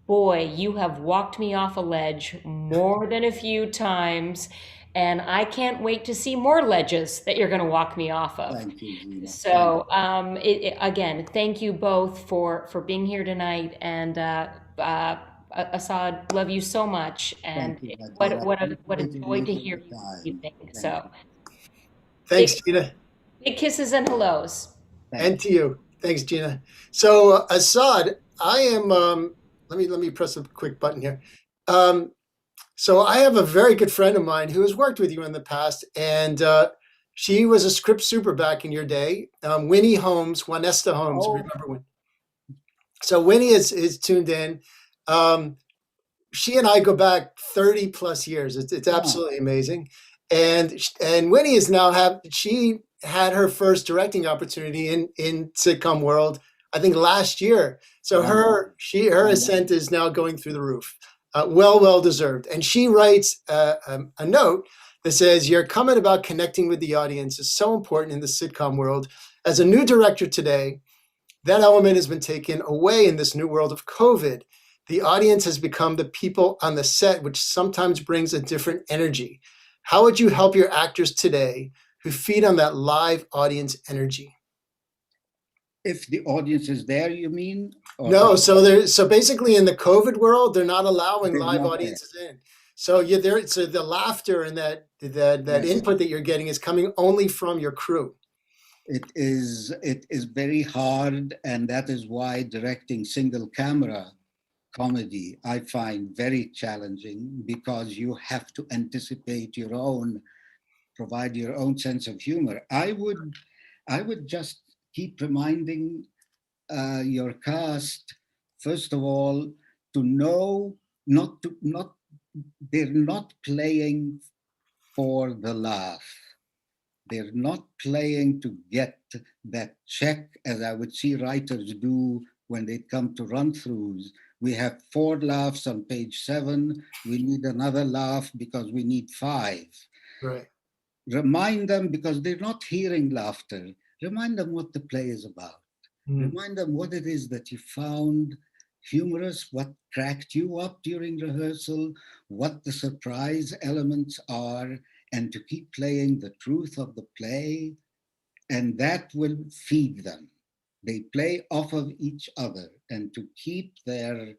boy, you have walked me off a ledge more than a few times. And I can't wait to see more ledges that you're going to walk me off of. Thank you, Gina. So again, thank you both for being here tonight. And Asaad, love you so much. And what a joy to hear you this evening. So Thanks, Gina. big kisses and hellos. And to you. Thanks, Gina. So Asaad, I am, let me press a quick button here. So I have a very good friend of mine who has worked with you in the past, and she was a script super back in your day. Winnie Holmes, Juanesta Holmes, remember when? So Winnie is tuned in. She and I go back 30 plus years. It's absolutely amazing. And Winnie is now she had her first directing opportunity in sitcom world, I think last year. So her ascent is now going through the roof. Well deserved. And she writes a note that says, your comment about connecting with the audience is so important in the sitcom world. As a new director today, that element has been taken away in this new world of COVID. The audience has become the people on the set, which sometimes brings a different energy. How would you help your actors today who feed on that live audience energy? If the audience is there, you mean? No, so basically in the COVID world, they're not allowing live audiences in. So so the laughter and that input that you're getting is coming only from your crew. It is very hard, and that is why directing single camera comedy I find very challenging, because you have to anticipate provide your own sense of humor. I would just keep reminding your cast, first of all, to know they're not playing for the laugh. They're not playing to get that check, as I would see writers do when they come to run-throughs. We have 4 laughs on page 7. We need another laugh because we need 5. Right. Remind them, because they're not hearing laughter, remind them what the play is about. Remind them what it is that you found humorous, what cracked you up during rehearsal, what the surprise elements are, and to keep playing the truth of the play, and that will feed them. They play off of each other, and to keep their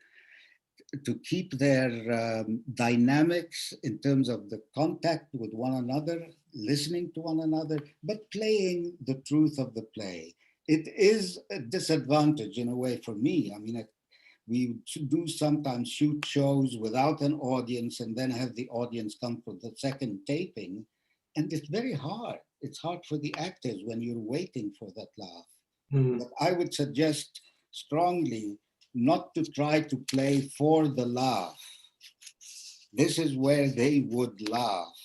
dynamics in terms of the contact with one another, listening to one another, but playing the truth of the play. It is a disadvantage in a way for me. I mean, we do sometimes shoot shows without an audience and then have the audience come for the second taping. And it's very hard. It's hard for the actors when you're waiting for that laugh. But I would suggest strongly not to try to play for the laugh. This is where they would laugh.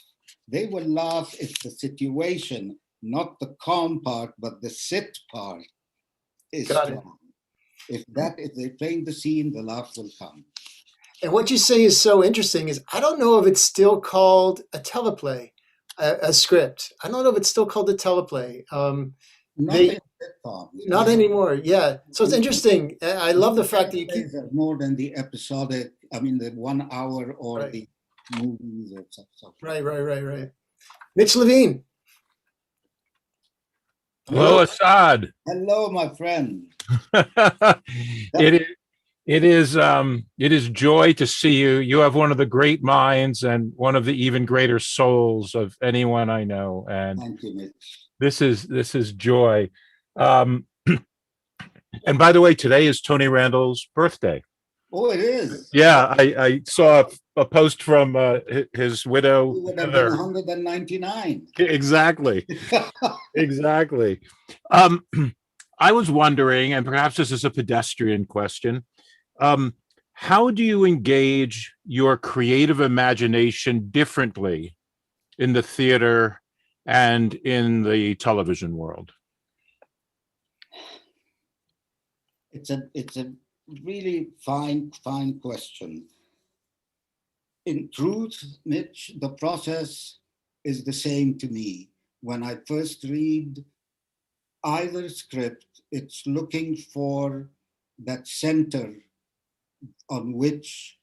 They would laugh if the situation, not the calm part, but the sit part is strong. If they're playing the scene, the laugh will come. And what you say is so interesting is I don't know if it's still called a teleplay, a script. I don't know if it's still called a teleplay. Not anymore. Yeah. So it's interesting. I love the fact that you keep more than the episodic. I mean, the 1 hour or the movies or stuff. Right. Mitch Levine. Hello, Asaad. Hello, my friend. it it is joy to see you. You have one of the great minds and one of the even greater souls of anyone I know. And thank you, Mitch. This is joy. Um, and by the way, today is Tony Randall's birthday. Oh, it is. Yeah, I saw a post from his widow. He would have been 199. Exactly. Exactly. I was wondering, and perhaps this is a pedestrian question, how do you engage your creative imagination differently in the theater and in the television world? It's a really fine question. In truth, Mitch, the process is the same to me. When I first read either script, it's looking for that center on which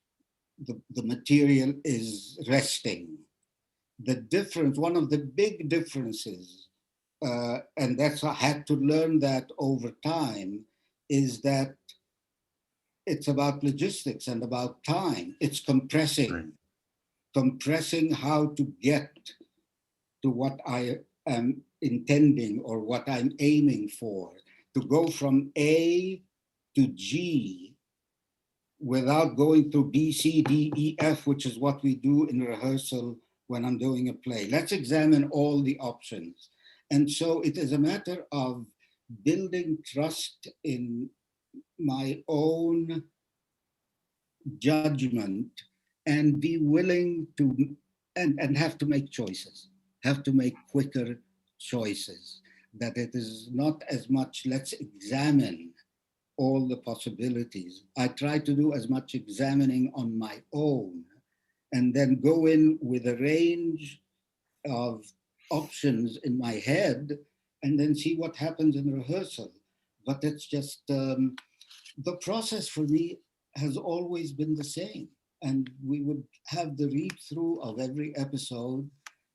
the material is resting. The difference, one of the big differences, and that's I had to learn that over time, is that it's about logistics and about time. It's compressing how to get to what I am intending or what I'm aiming for, to go from A to G without going through B, C, D, E, F, which is what we do in rehearsal when I'm doing a play. Let's examine all the options. And so it is a matter of building trust in my own judgment and be willing to, and have to make choices, have to make quicker choices, that it is not as much, let's examine all the possibilities. I try to do as much examining on my own and then go in with a range of options in my head and then see what happens in rehearsal. But it's just, the process for me has always been the same. And we would have the read through of every episode.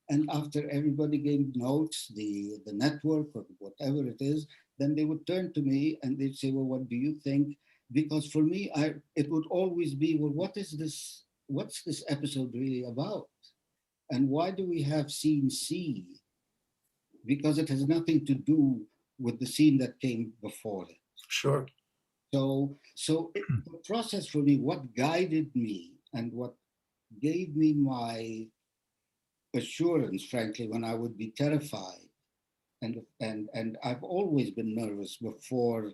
And after everybody gave notes, the network or whatever it is, then they would turn to me and they'd say, well, what do you think? Because for me, it would always be, well, what's this episode really about? And why do we have scene C? Because it has nothing to do with the scene that came before it. Sure. So the process for me, what guided me and what gave me my assurance, frankly, when I would be terrified, and I've always been nervous before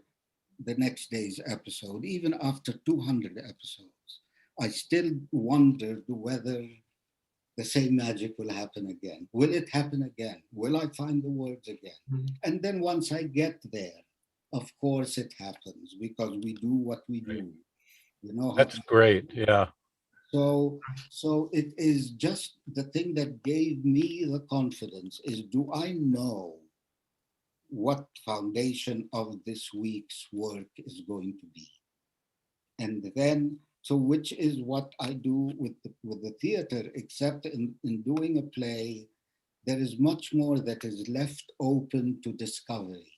the next day's episode, even after 200 episodes, I still wondered whether the same magic will happen again. Will it happen again? Will I find the words again? Mm-hmm. And then once I get there, of course it happens because we do what we do. You know, that's great. Yeah. So it is just the thing that gave me the confidence is, do I know what foundation of this week's work is going to be? And then, so which is what I do with the theater, except in doing a play, there is much more that is left open to discovery.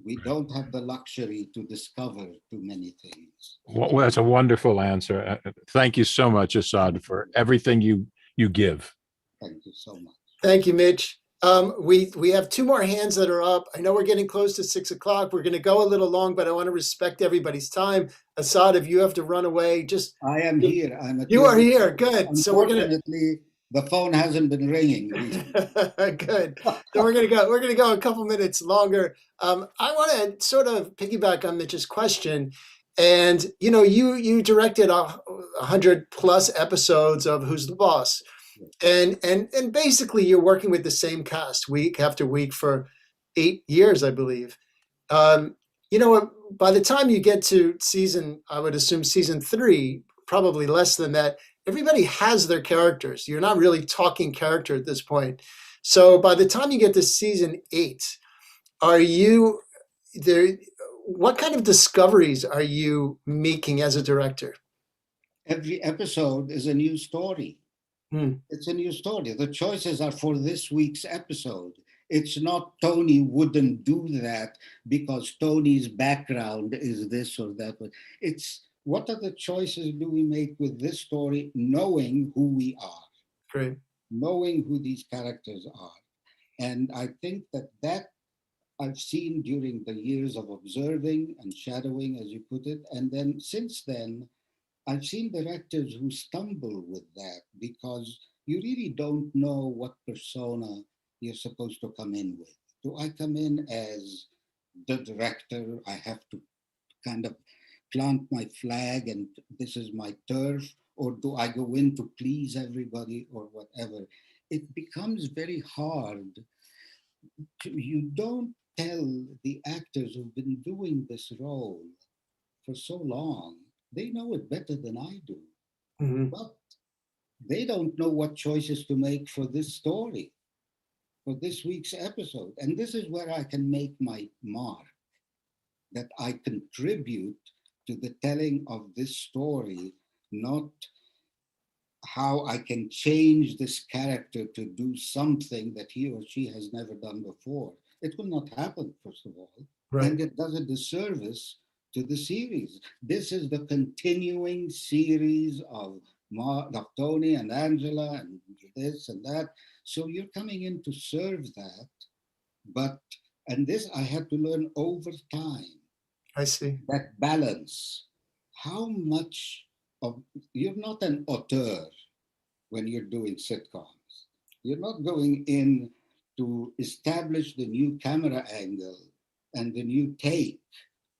We don't have the luxury to discover too many things. Well, that's a wonderful answer. Thank you so much, Asaad, for everything you give. Thank you so much. Thank you, Mitch. We have two more hands that are up. I know we're getting close to 6 o'clock. We're going to go a little long, but I want to respect everybody's time. Asaad, if you have to run away, just I am here. You are here. Good. So we're going to. The phone hasn't been ringing. Good. So we're gonna go a couple minutes longer. I want to sort of piggyback on Mitch's question, and you directed 100 plus episodes of Who's the Boss, and basically you're working with the same cast week after week for 8 years, I believe. By the time you get to I would assume season 3, probably less than that, everybody has their characters. You're not really talking character at this point. So by the time you get to season 8, are you there? What kind of discoveries are you making as a director? Every episode is a new story. It's a new story. The choices are for this week's episode. It's not Tony wouldn't do that because Tony's background is this or that. It's what are the choices do we make with this story, knowing who we are, Great. knowing who these characters are. And I think that I've seen during the years of observing and shadowing, as you put it. And then since then, I've seen directors who stumble with that because you really don't know what persona you're supposed to come in with. Do I come in as the director? I have to kind of plant my flag and this is my turf, or do I go in to please everybody or whatever? It becomes very hard. You don't tell the actors who've been doing this role for so long, they know it better than I do. But they don't know what choices to make for this story, for this week's episode. And this is where I can make my mark, that I contribute to the telling of this story, not how I can change this character to do something that he or she has never done before. It will not happen, first of all. Right. And it does a disservice to the series. This is the continuing series of Tony and Angela and this and that. So you're coming in to serve that. And this I had to learn over time. I see. That balance. How much of, you're not an auteur when you're doing sitcoms. You're not going in to establish the new camera angle and the new take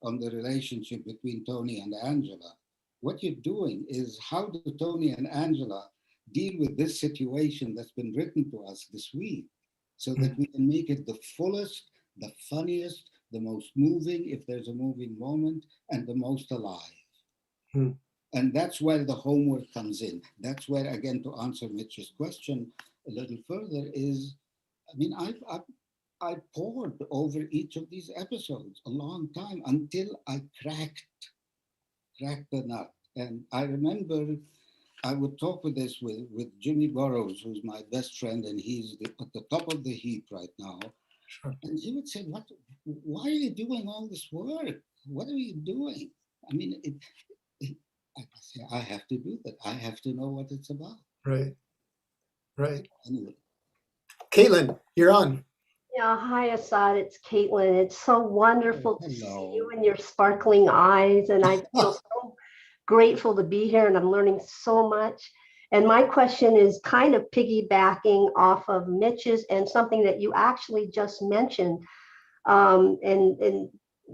on the relationship between Tony and Angela. What you're doing is how do Tony and Angela deal with this situation that's been written to us this week so that we can make it the fullest, the funniest, the most moving, if there's a moving moment, and the most alive. And that's where the homework comes in. That's where, again, to answer Mitch's question a little further is, I mean, I pored over each of these episodes a long time until I cracked the nut. And I remember I would talk with this with Jimmy Burrows, who's my best friend, and he's at the top of the heap right now. Sure. And he would say, why are you doing all this work? What are you doing? I mean, I say, I have to do that. I have to know what it's about. Right. Right. Anyway. Caitlin, you're on. Yeah, hi, Asaad. It's Caitlin. It's so wonderful to see Hello. you and your sparkling eyes. And I feel so grateful to be here, and I'm learning so much. And my question is kind of piggybacking off of Mitch's and something that you actually just mentioned, and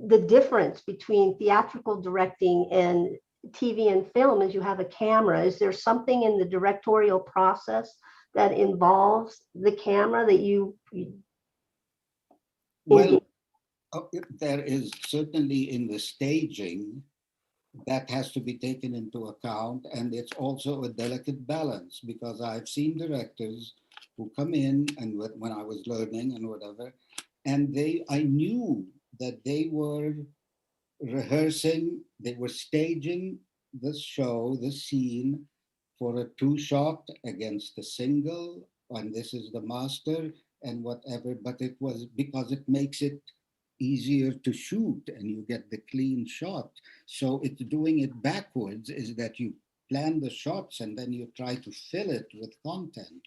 the difference between theatrical directing and TV and film is you have a camera. Is there something in the directorial process that involves the camera that you Well, there is certainly in the staging that has to be taken into account, and it's also a delicate balance because I've seen directors who come in and when I was learning and whatever, and I knew that they were rehearsing, they were staging the show, the scene for a 2-shot against a single, and this is the master and whatever, but it was because it makes it easier to shoot and you get the clean shot. So it's doing it backwards is that you plan the shots and then you try to fill it with content.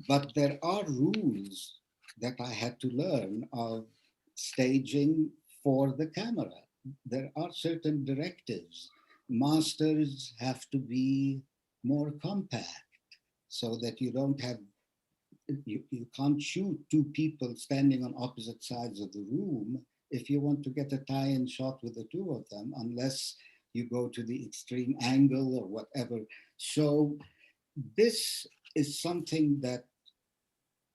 But there are rules that I had to learn of staging for the camera. There are certain directives. Masters have to be more compact so that you don't have you can't shoot 2 people standing on opposite sides of the room if you want to get a tie-in shot with the 2 of them, unless you go to the extreme angle or whatever. So this is something that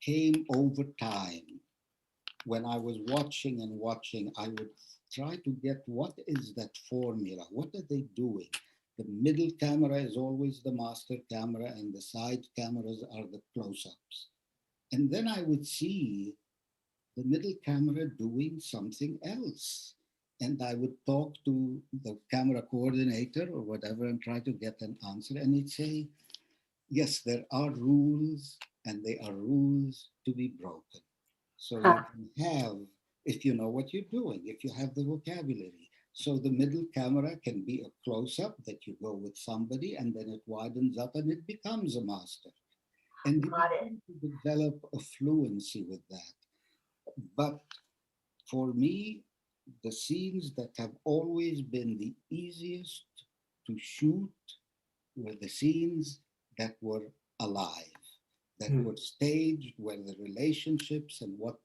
came over time. When I was watching and watching, I would try to get what is that formula? What are they doing? The middle camera is always the master camera and the side cameras are the close-ups. And then I would see the middle camera doing something else. And I would talk to the camera coordinator or whatever and try to get an answer. And he'd say, yes, there are rules and they are rules to be broken. So you can have, if you know what you're doing, if you have the vocabulary. So the middle camera can be a close-up that you go with somebody, and then it widens up and it becomes a master. And you begin to develop a fluency with that. But for me, the scenes that have always been the easiest to shoot were the scenes that were alive, that were staged, where the relationships and what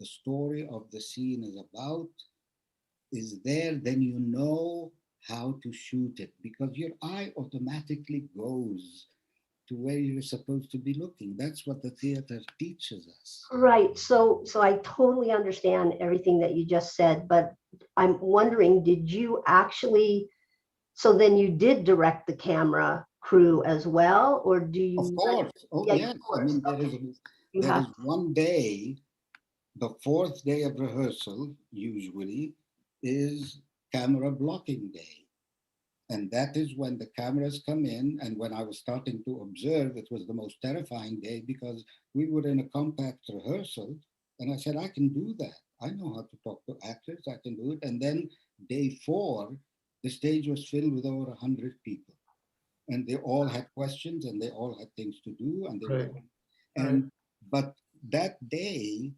the story of the scene is about is there, then you know how to shoot it because your eye automatically goes to where you're supposed to be looking. That's what the theater teaches us. Right. So I totally understand everything that you just said, but I'm wondering, did you actually, so then you did direct the camera crew as well, or do you? Of course. Oh, yes. Of course. I mean, there is one day, the fourth day of rehearsal, usually, is camera blocking day. And that is when the cameras come in. And when I was starting to observe, it was the most terrifying day because we were in a compact rehearsal. And I said, I can do that. I know how to talk to actors. I can do it. And then day 4, the stage was filled with over 100 people. And they all had questions and they all had things to do. But that day,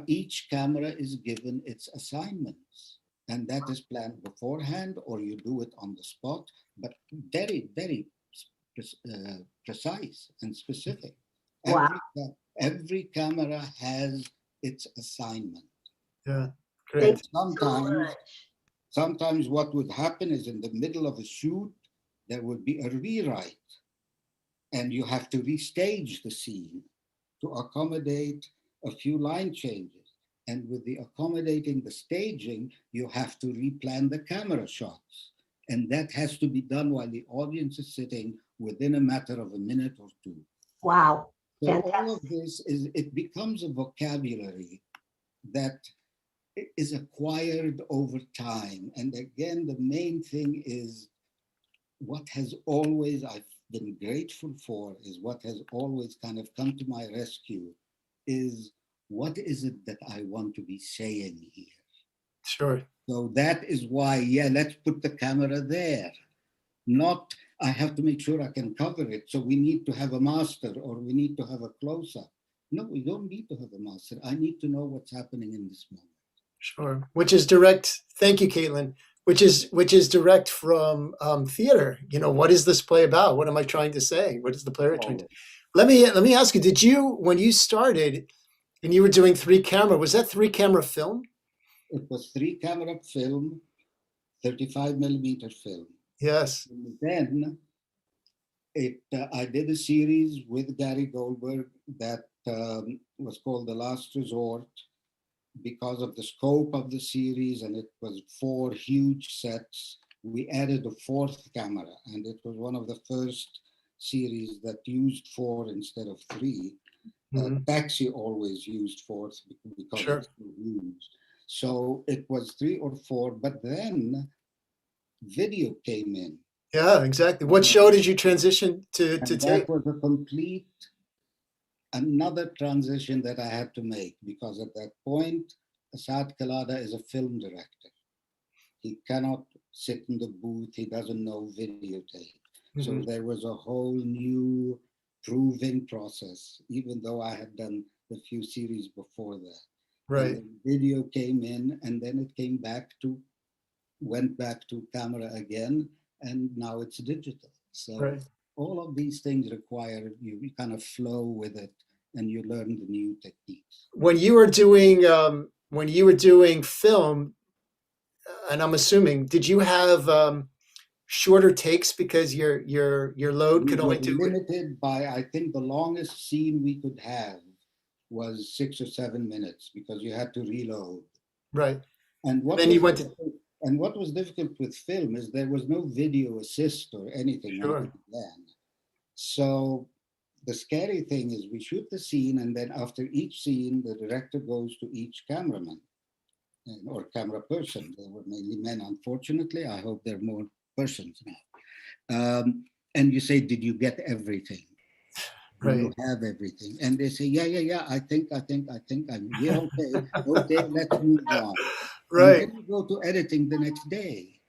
each camera is given its assignments. And that is planned beforehand, or you do it on the spot, but very, very precise and specific. Wow. Every camera has its assignment. Yeah, great. Sometimes what would happen is in the middle of a shoot, there would be a rewrite, and you have to restage the scene to accommodate a few line changes. And with the accommodating the staging, you have to replan the camera shots. And that has to be done while the audience is sitting within a matter of a minute or 2. Wow. So fantastic. all of this it becomes a vocabulary that is acquired over time. And again, the main thing is what has always I've been grateful for is what has always kind of come to my rescue is what is it that I want to be saying here? Sure. So that is why, let's put the camera there. Not, I have to make sure I can cover it. So we need to have a master or we need to have a close-up. No, we don't need to have a master. I need to know what's happening in this moment. Sure. Which is direct. Thank you, Caitlin. Which is direct from theater. You know, what is this play about? What am I trying to say? What is the playwright trying to? Let me ask you. Did you, when you started, and you were doing 3-camera, was that 3-camera film? It was 3-camera film, 35 millimeter film. Yes. And then I did a series with Gary Goldberg that was called The Last Resort because of the scope of the series, and it was 4 huge sets. We added a 4th camera, and it was one of the first series that used 4 instead of 3. Taxi always used 4th because it's so huge. So it was 3 or 4, but then video came in. Yeah, exactly. What show did you transition to And tape? that was another transition that I had to make because at that point, Asaad Kelada is a film director. He cannot sit in the booth. He doesn't know videotape. So there was a whole new proving process, even though I had done a few series before that. Right. And the video came in and then it went back to camera again, and now it's digital. So all of these things require you kind of flow with it and you learn the new techniques. When you were doing film, and I'm assuming, did you have shorter takes because your load could only do limited by, I think the longest scene we could have was 6 or 7 minutes because you had to reload. Right. And what then you went to. And what was difficult with film is there was no video assist or anything when we began. So the scary thing is we shoot the scene, and then after each scene, the director goes to each cameraman or camera person. They were mainly men, unfortunately. I hope there are more persons now. And you say, did you get everything? when you Right. have everything. And they say, yeah, I think, we're okay. Okay, let's move on. And Right. then you go to editing the next day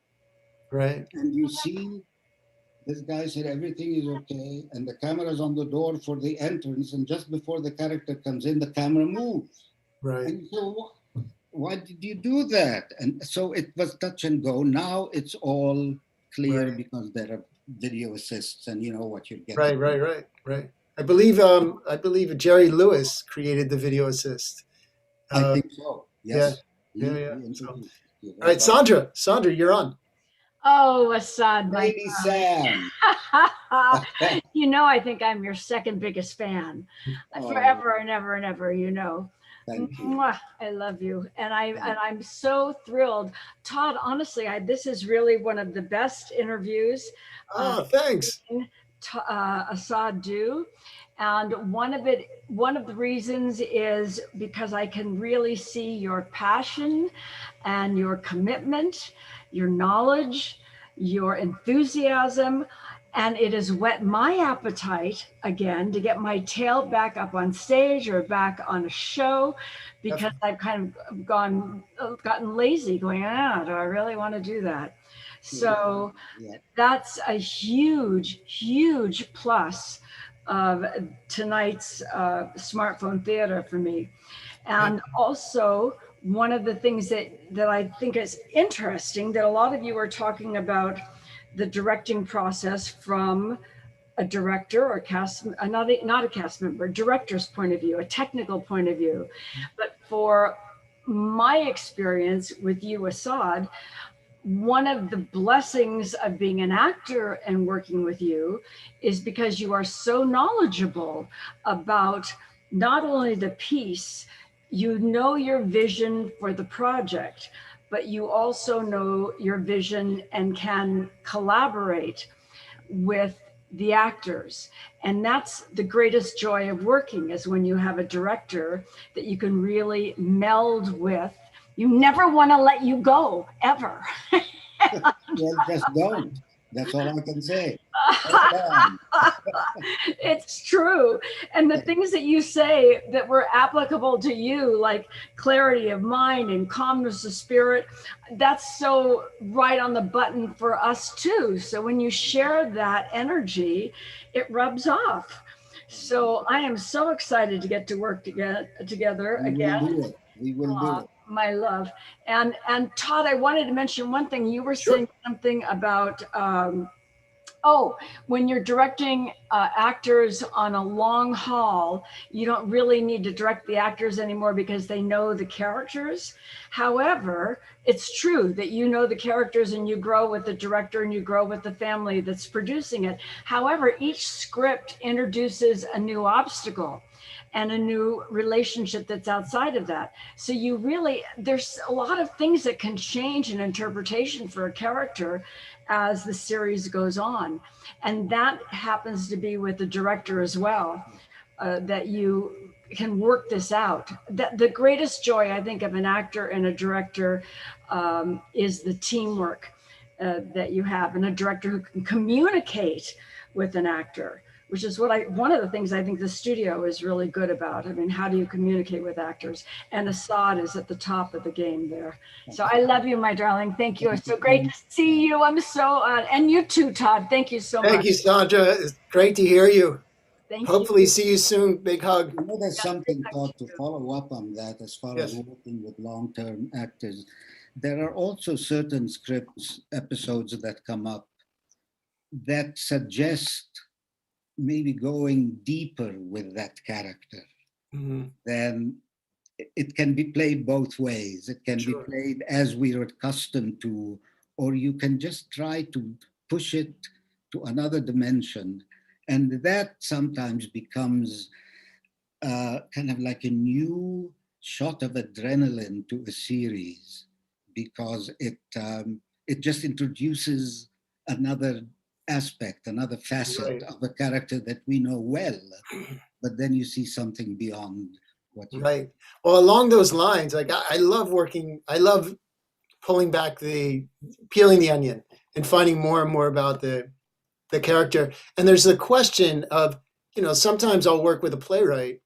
Right. and you see this guy said everything is okay, and the camera's on the door for the entrance, and just before the character comes in, the camera moves. Right. And so, why did you do that? And so it was touch and go. Now it's all clear Right. because there are video assists, and you know what you're getting. Right. I believe Jerry Lewis created the video assist. I think so. Yes. Yeah. He introduced it. All right, Sandra, you're on. Oh, Asaad, my Baby Sam. you know, I think I'm your second biggest fan, forever and ever and ever. You know, Thank you. Mwah, I love you, and I'm so thrilled, Todd. Honestly, this is really one of the best interviews. Oh, thanks. Asaad do. And one of the reasons is because I can really see your passion and your commitment, your knowledge, your enthusiasm, and it has whet my appetite again to get my tail back up on stage or back on a show, because I've kind of gotten lazy going, do I really want to do that? So that's a huge plus of tonight's smartphone theater for me. And also, one of the things that I think is interesting, that a lot of you are talking about the directing process from a director or not a cast member, director's point of view, a technical point of view. But for my experience with you, Asaad, one of the blessings of being an actor and working with you is because you are so knowledgeable about not only the piece, you know your vision for the project, but you also know your vision and can collaborate with the actors. And that's the greatest joy of working, is when you have a director that you can really meld with. You never want to let you go, ever. Well, just don't. That's all I can say. It's true. And the things that you say that were applicable to you, like clarity of mind and calmness of spirit, that's so right on the button for us too. So when you share that energy, it rubs off. So I am so excited to get to work together again. We will do it. My love. And Todd, I wanted to mention one thing. You were saying something about, when you're directing actors on a long haul, you don't really need to direct the actors anymore because they know the characters. However, it's true that you know the characters and you grow with the director and you grow with the family that's producing it. However, each script introduces a new obstacle and a new relationship that's outside of that. So you really, there's a lot of things that can change in interpretation for a character as the series goes on. And that happens to be with the director as well, that you can work this out. The greatest joy, I think, of an actor and a director is the teamwork that you have, and a director who can communicate with an actor, which is one of the things I think the studio is really good about. I mean, how do you communicate with actors? And Asaad is at the top of the game there. So I love you, my darling. Thank you. It's so great to see you. I'm so, and you too, Todd. Thank you so much. Thank you, Sandra. It's great to hear you. Hopefully you. see you soon. Big hug. You know, there's something thought to follow up on that as far as working with long-term actors. There are also certain scripts, episodes that come up that suggest maybe going deeper with that character. Then it can be played both ways. It can be played as we are accustomed to, or you can just try to push it to another dimension. And that sometimes becomes kind of like a new shot of adrenaline to a series, because it just introduces another aspect, another facet of a character that we know well, but then you see something beyond what you Well, along those lines, like I love peeling the onion and finding more and more about the character. And there's the question of sometimes I'll work with a playwright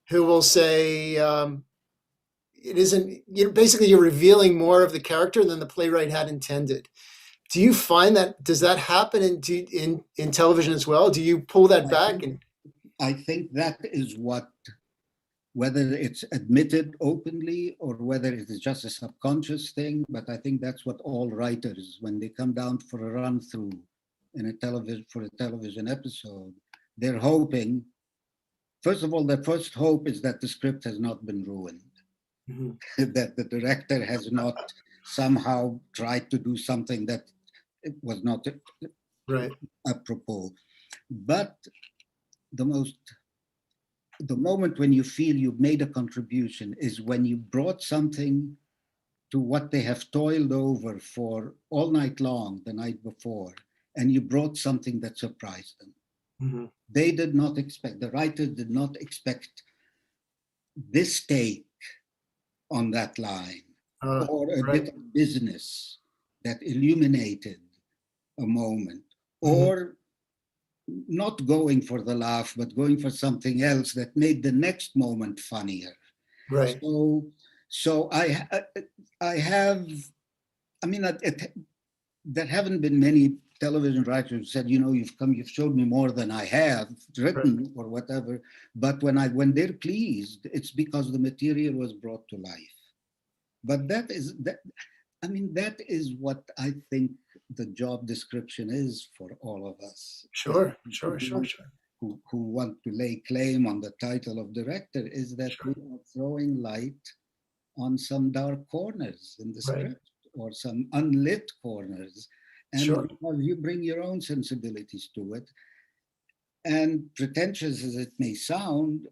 who will say, it isn't, basically you're revealing more of the character than the playwright had intended. Do you find that, does that happen in television as well? Do you pull that back? I think that is what, whether it's admitted openly or whether it is just a subconscious thing, but I think that's what all writers, when they come down for a run through in a television episode, they're hoping, first of all, their first hope is that the script has not been ruined, that the director has not somehow tried to do something that it was not apropos. But the moment when you feel you've made a contribution is when you brought something to what they have toiled over for all night long the night before, and you brought something that surprised them. Mm-hmm. They did not expect, the writers did not expect this take on that line, or a bit of business that illuminated a moment, or not going for the laugh, but going for something else that made the next moment funnier. Right. So I have, I mean, there haven't been many television writers who said, you've showed me more than I have written or whatever. But when they're pleased, it's because the material was brought to life. But that is what I think the job description is for all of us. Sure. Who want to lay claim on the title of director, is that we are throwing light on some dark corners in the script or some unlit corners. And you bring your own sensibilities to it. And pretentious as it may sound,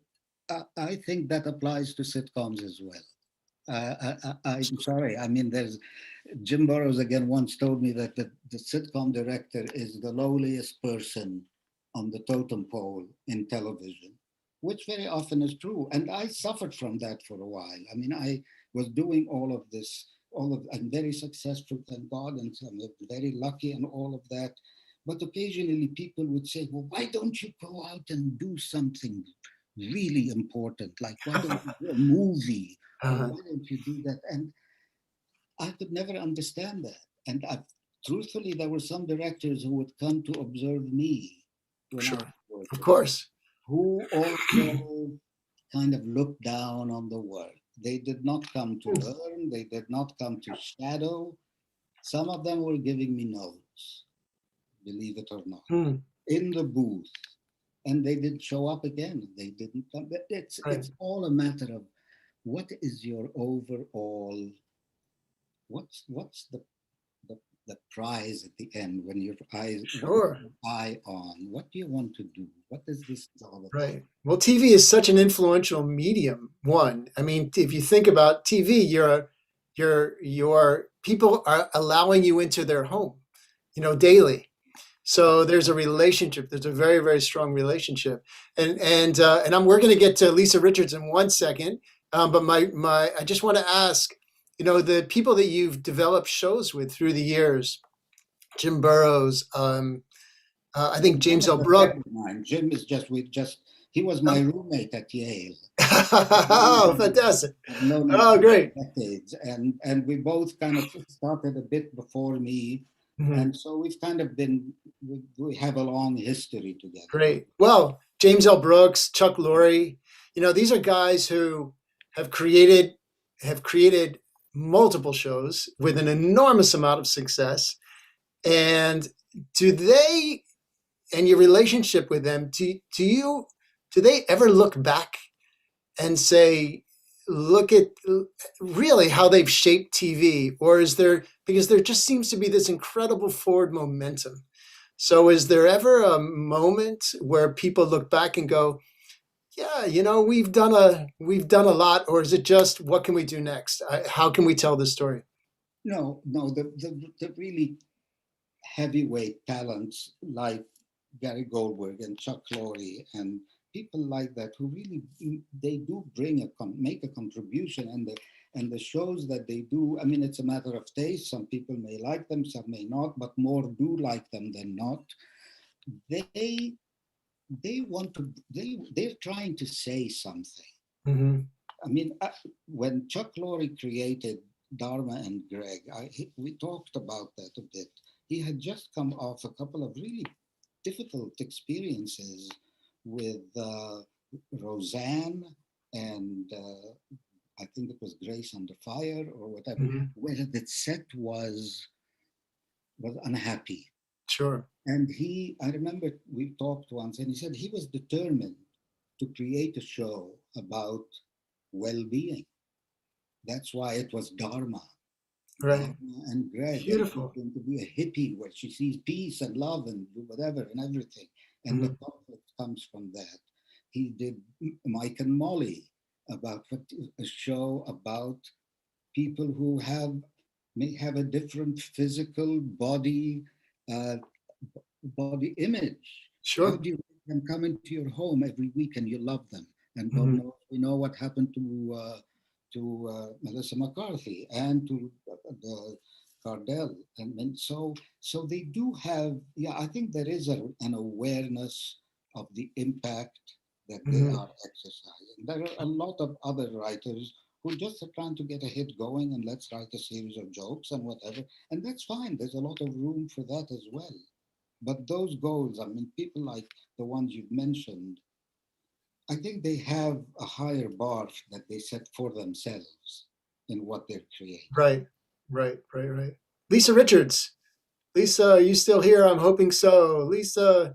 I think that applies to sitcoms as well. I'm sorry. I mean, Jim Burrows again once told me that the sitcom director is the lowliest person on the totem pole in television, which very often is true. And I suffered from that for a while. I mean, I was doing all of this, I'm very successful, thank God, and I'm very lucky and all of that. But occasionally people would say, well, why don't you go out and do something really important? Like, why don't you do a movie? Or why don't you do that? And I could never understand that. And truthfully, there were some directors who would come to observe me. Of course. Who also kind of looked down on the work. They did not come to learn. They did not come to shadow. Some of them were giving me notes, believe it or not, in the booth. And they didn't show up again. They didn't come. It's all a matter of what is your overall, what's the prize at the end when your eyes eye on? What do you want to do? What is this all about? Right. Well, TV is such an influential medium. One, I mean, if you think about TV, your people are allowing you into their home, daily. So there's a relationship. There's a very, very strong relationship. And we're going to get to Lisa Richards in 1 second. But I just want to ask, the people that you've developed shows with through the years, Jim Burrows, I think James L. Brooks. Jim is he was my roommate at Yale. Oh, fantastic. Oh, great. Decades. And we both kind of started a bit before me. Mm-hmm. And so we've kind of we have a long history together. Great. Well, James L. Brooks, Chuck Lorre, these are guys who have created multiple shows with an enormous amount of success. And do they, and your relationship with them, do they ever look back and say, look at really how they've shaped TV? Or because there just seems to be this incredible forward momentum. So is there ever a moment where people look back and go, yeah, we've done a lot, or is it just what can we do next? How can we tell this story? No, the really heavyweight talents like Gary Goldberg and Chuck Lorre and people like that who really they do make a contribution, and the shows that they do, I mean, it's a matter of taste. Some people may like them, some may not, but more do like them than not. they're trying to say something. Mhm. I mean, when Chuck Lorre created Dharma and Greg, we talked about that a bit. He had just come off a couple of really difficult experiences with Roseanne and I think it was Grace Under Fire or whatever, where the set was unhappy. Sure. And I remember we talked once, and he said he was determined to create a show about well-being. That's why it was Dharma. Right. Dharma and Greg. Beautiful. And going to be a hippie where she sees peace and love and whatever and everything. And the conflict comes from that. He did Mike and Molly, about a show about people who may have a different physical body image. Sure. How do you make them come into your home every week and you love them and don't know? We know what happened to Melissa McCarthy and to the Cardell, and so they do have. Yeah, I think there is an awareness of the impact that they are exercising. There are a lot of other writers who just are trying to get a hit going and let's write a series of jokes and whatever, and that's fine. There's a lot of room for that as well. But those goals, I mean, people like the ones you've mentioned, I think they have a higher bar that they set for themselves in what they're creating. Right. Lisa Richards. Lisa, are you still here? I'm hoping so. Lisa,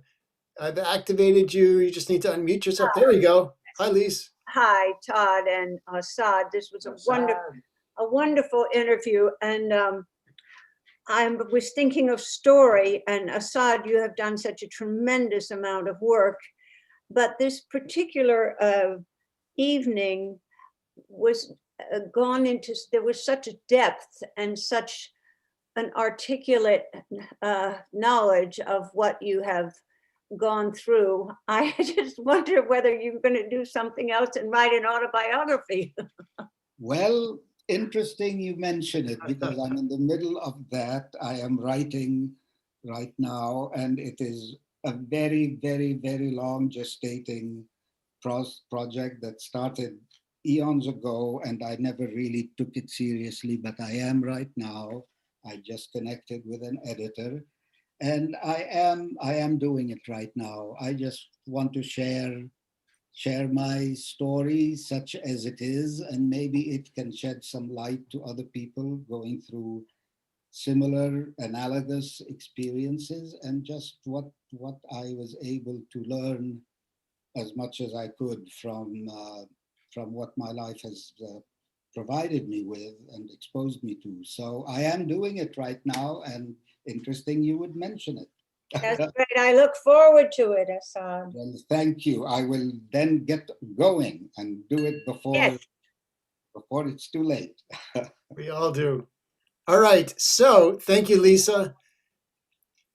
I've activated you. You just need to unmute yourself. There we go. Hi, Lisa. Hi, Todd and Asaad. This was a wonderful interview. And I was thinking of story, and Asaad, you have done such a tremendous amount of work. But this particular evening was gone into, there was such a depth and such an articulate knowledge of what you have gone through. I just wonder whether you're going to do something else and write an autobiography. Well, interesting you mention it, because I'm in the middle of that. I am writing right now, and it is a very, very, very long gestating project that started eons ago, and I never really took it seriously, but I am right now. I just connected with an editor, and I am doing it right now. I just want to share my story such as it is, and maybe it can shed some light to other people going through similar analogous experiences, and just what I was able to learn as much as I could from what my life has provided me with and exposed me to. So I am doing it right now, and interesting you would mention it. That's great. I look forward to it, Asaad. Well, thank you. I will then get going and do it before it's too late. We all do. All right. So thank you, Lisa.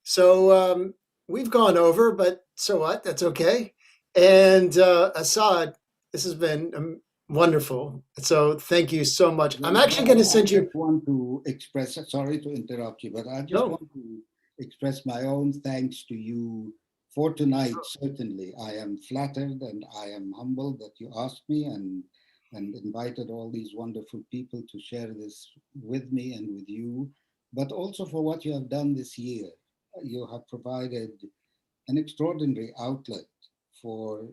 So we've gone over, but so what? That's okay. And Asaad, this has been wonderful. So thank you so much. I'm actually going to send you. I just want to express, sorry to interrupt you, but I just want to express my own thanks to you for tonight. Certainly, I am flattered and I am humbled that you asked me and invited all these wonderful people to share this with me and with you, but also for what you have done this year. You have provided an extraordinary outlet for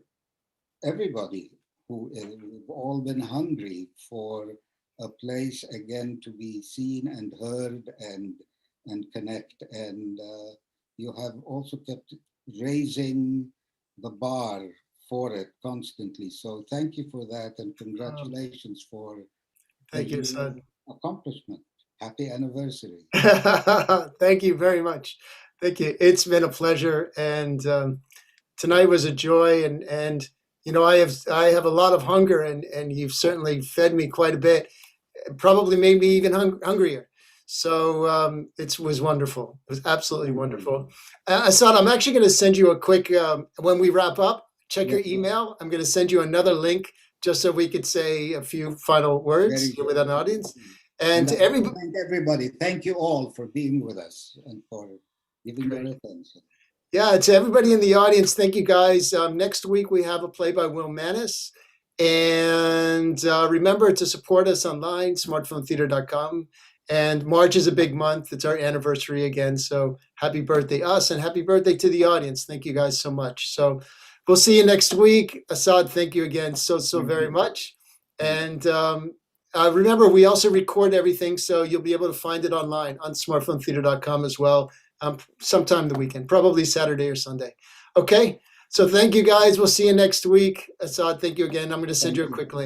everybody we've all been hungry for a place again to be seen and heard and connect. And you have also kept raising the bar for it constantly. So thank you for that, and congratulations for thank you, your accomplishment. Happy anniversary. Thank you very much. Thank you. It's been a pleasure, and tonight was a joy. And you know, I have a lot of hunger, and you've certainly fed me quite a bit. It probably made me even hungrier. So it was wonderful. It was absolutely wonderful. Asaad, I'm actually going to send you a quick, when we wrap up, check your email. I'm going to send you another link just so we could say a few final words with an audience. And to everybody, thank you all for being with us and for giving your attention. Yeah, to everybody in the audience, thank you guys. Next week we have a play by Will Manis. And remember to support us online, smartphonetheater.com. And March is a big month. It's our anniversary again. So happy birthday us and happy birthday to the audience. Thank you guys so much. So we'll see you next week. Asaad, thank you again so very much. And remember, we also record everything. So you'll be able to find it online on smartphonetheater.com as well. Sometime the weekend, probably Saturday or Sunday. Okay. So thank you guys. We'll see you next week. Asaad, thank you again. I'm going to send you a quick link.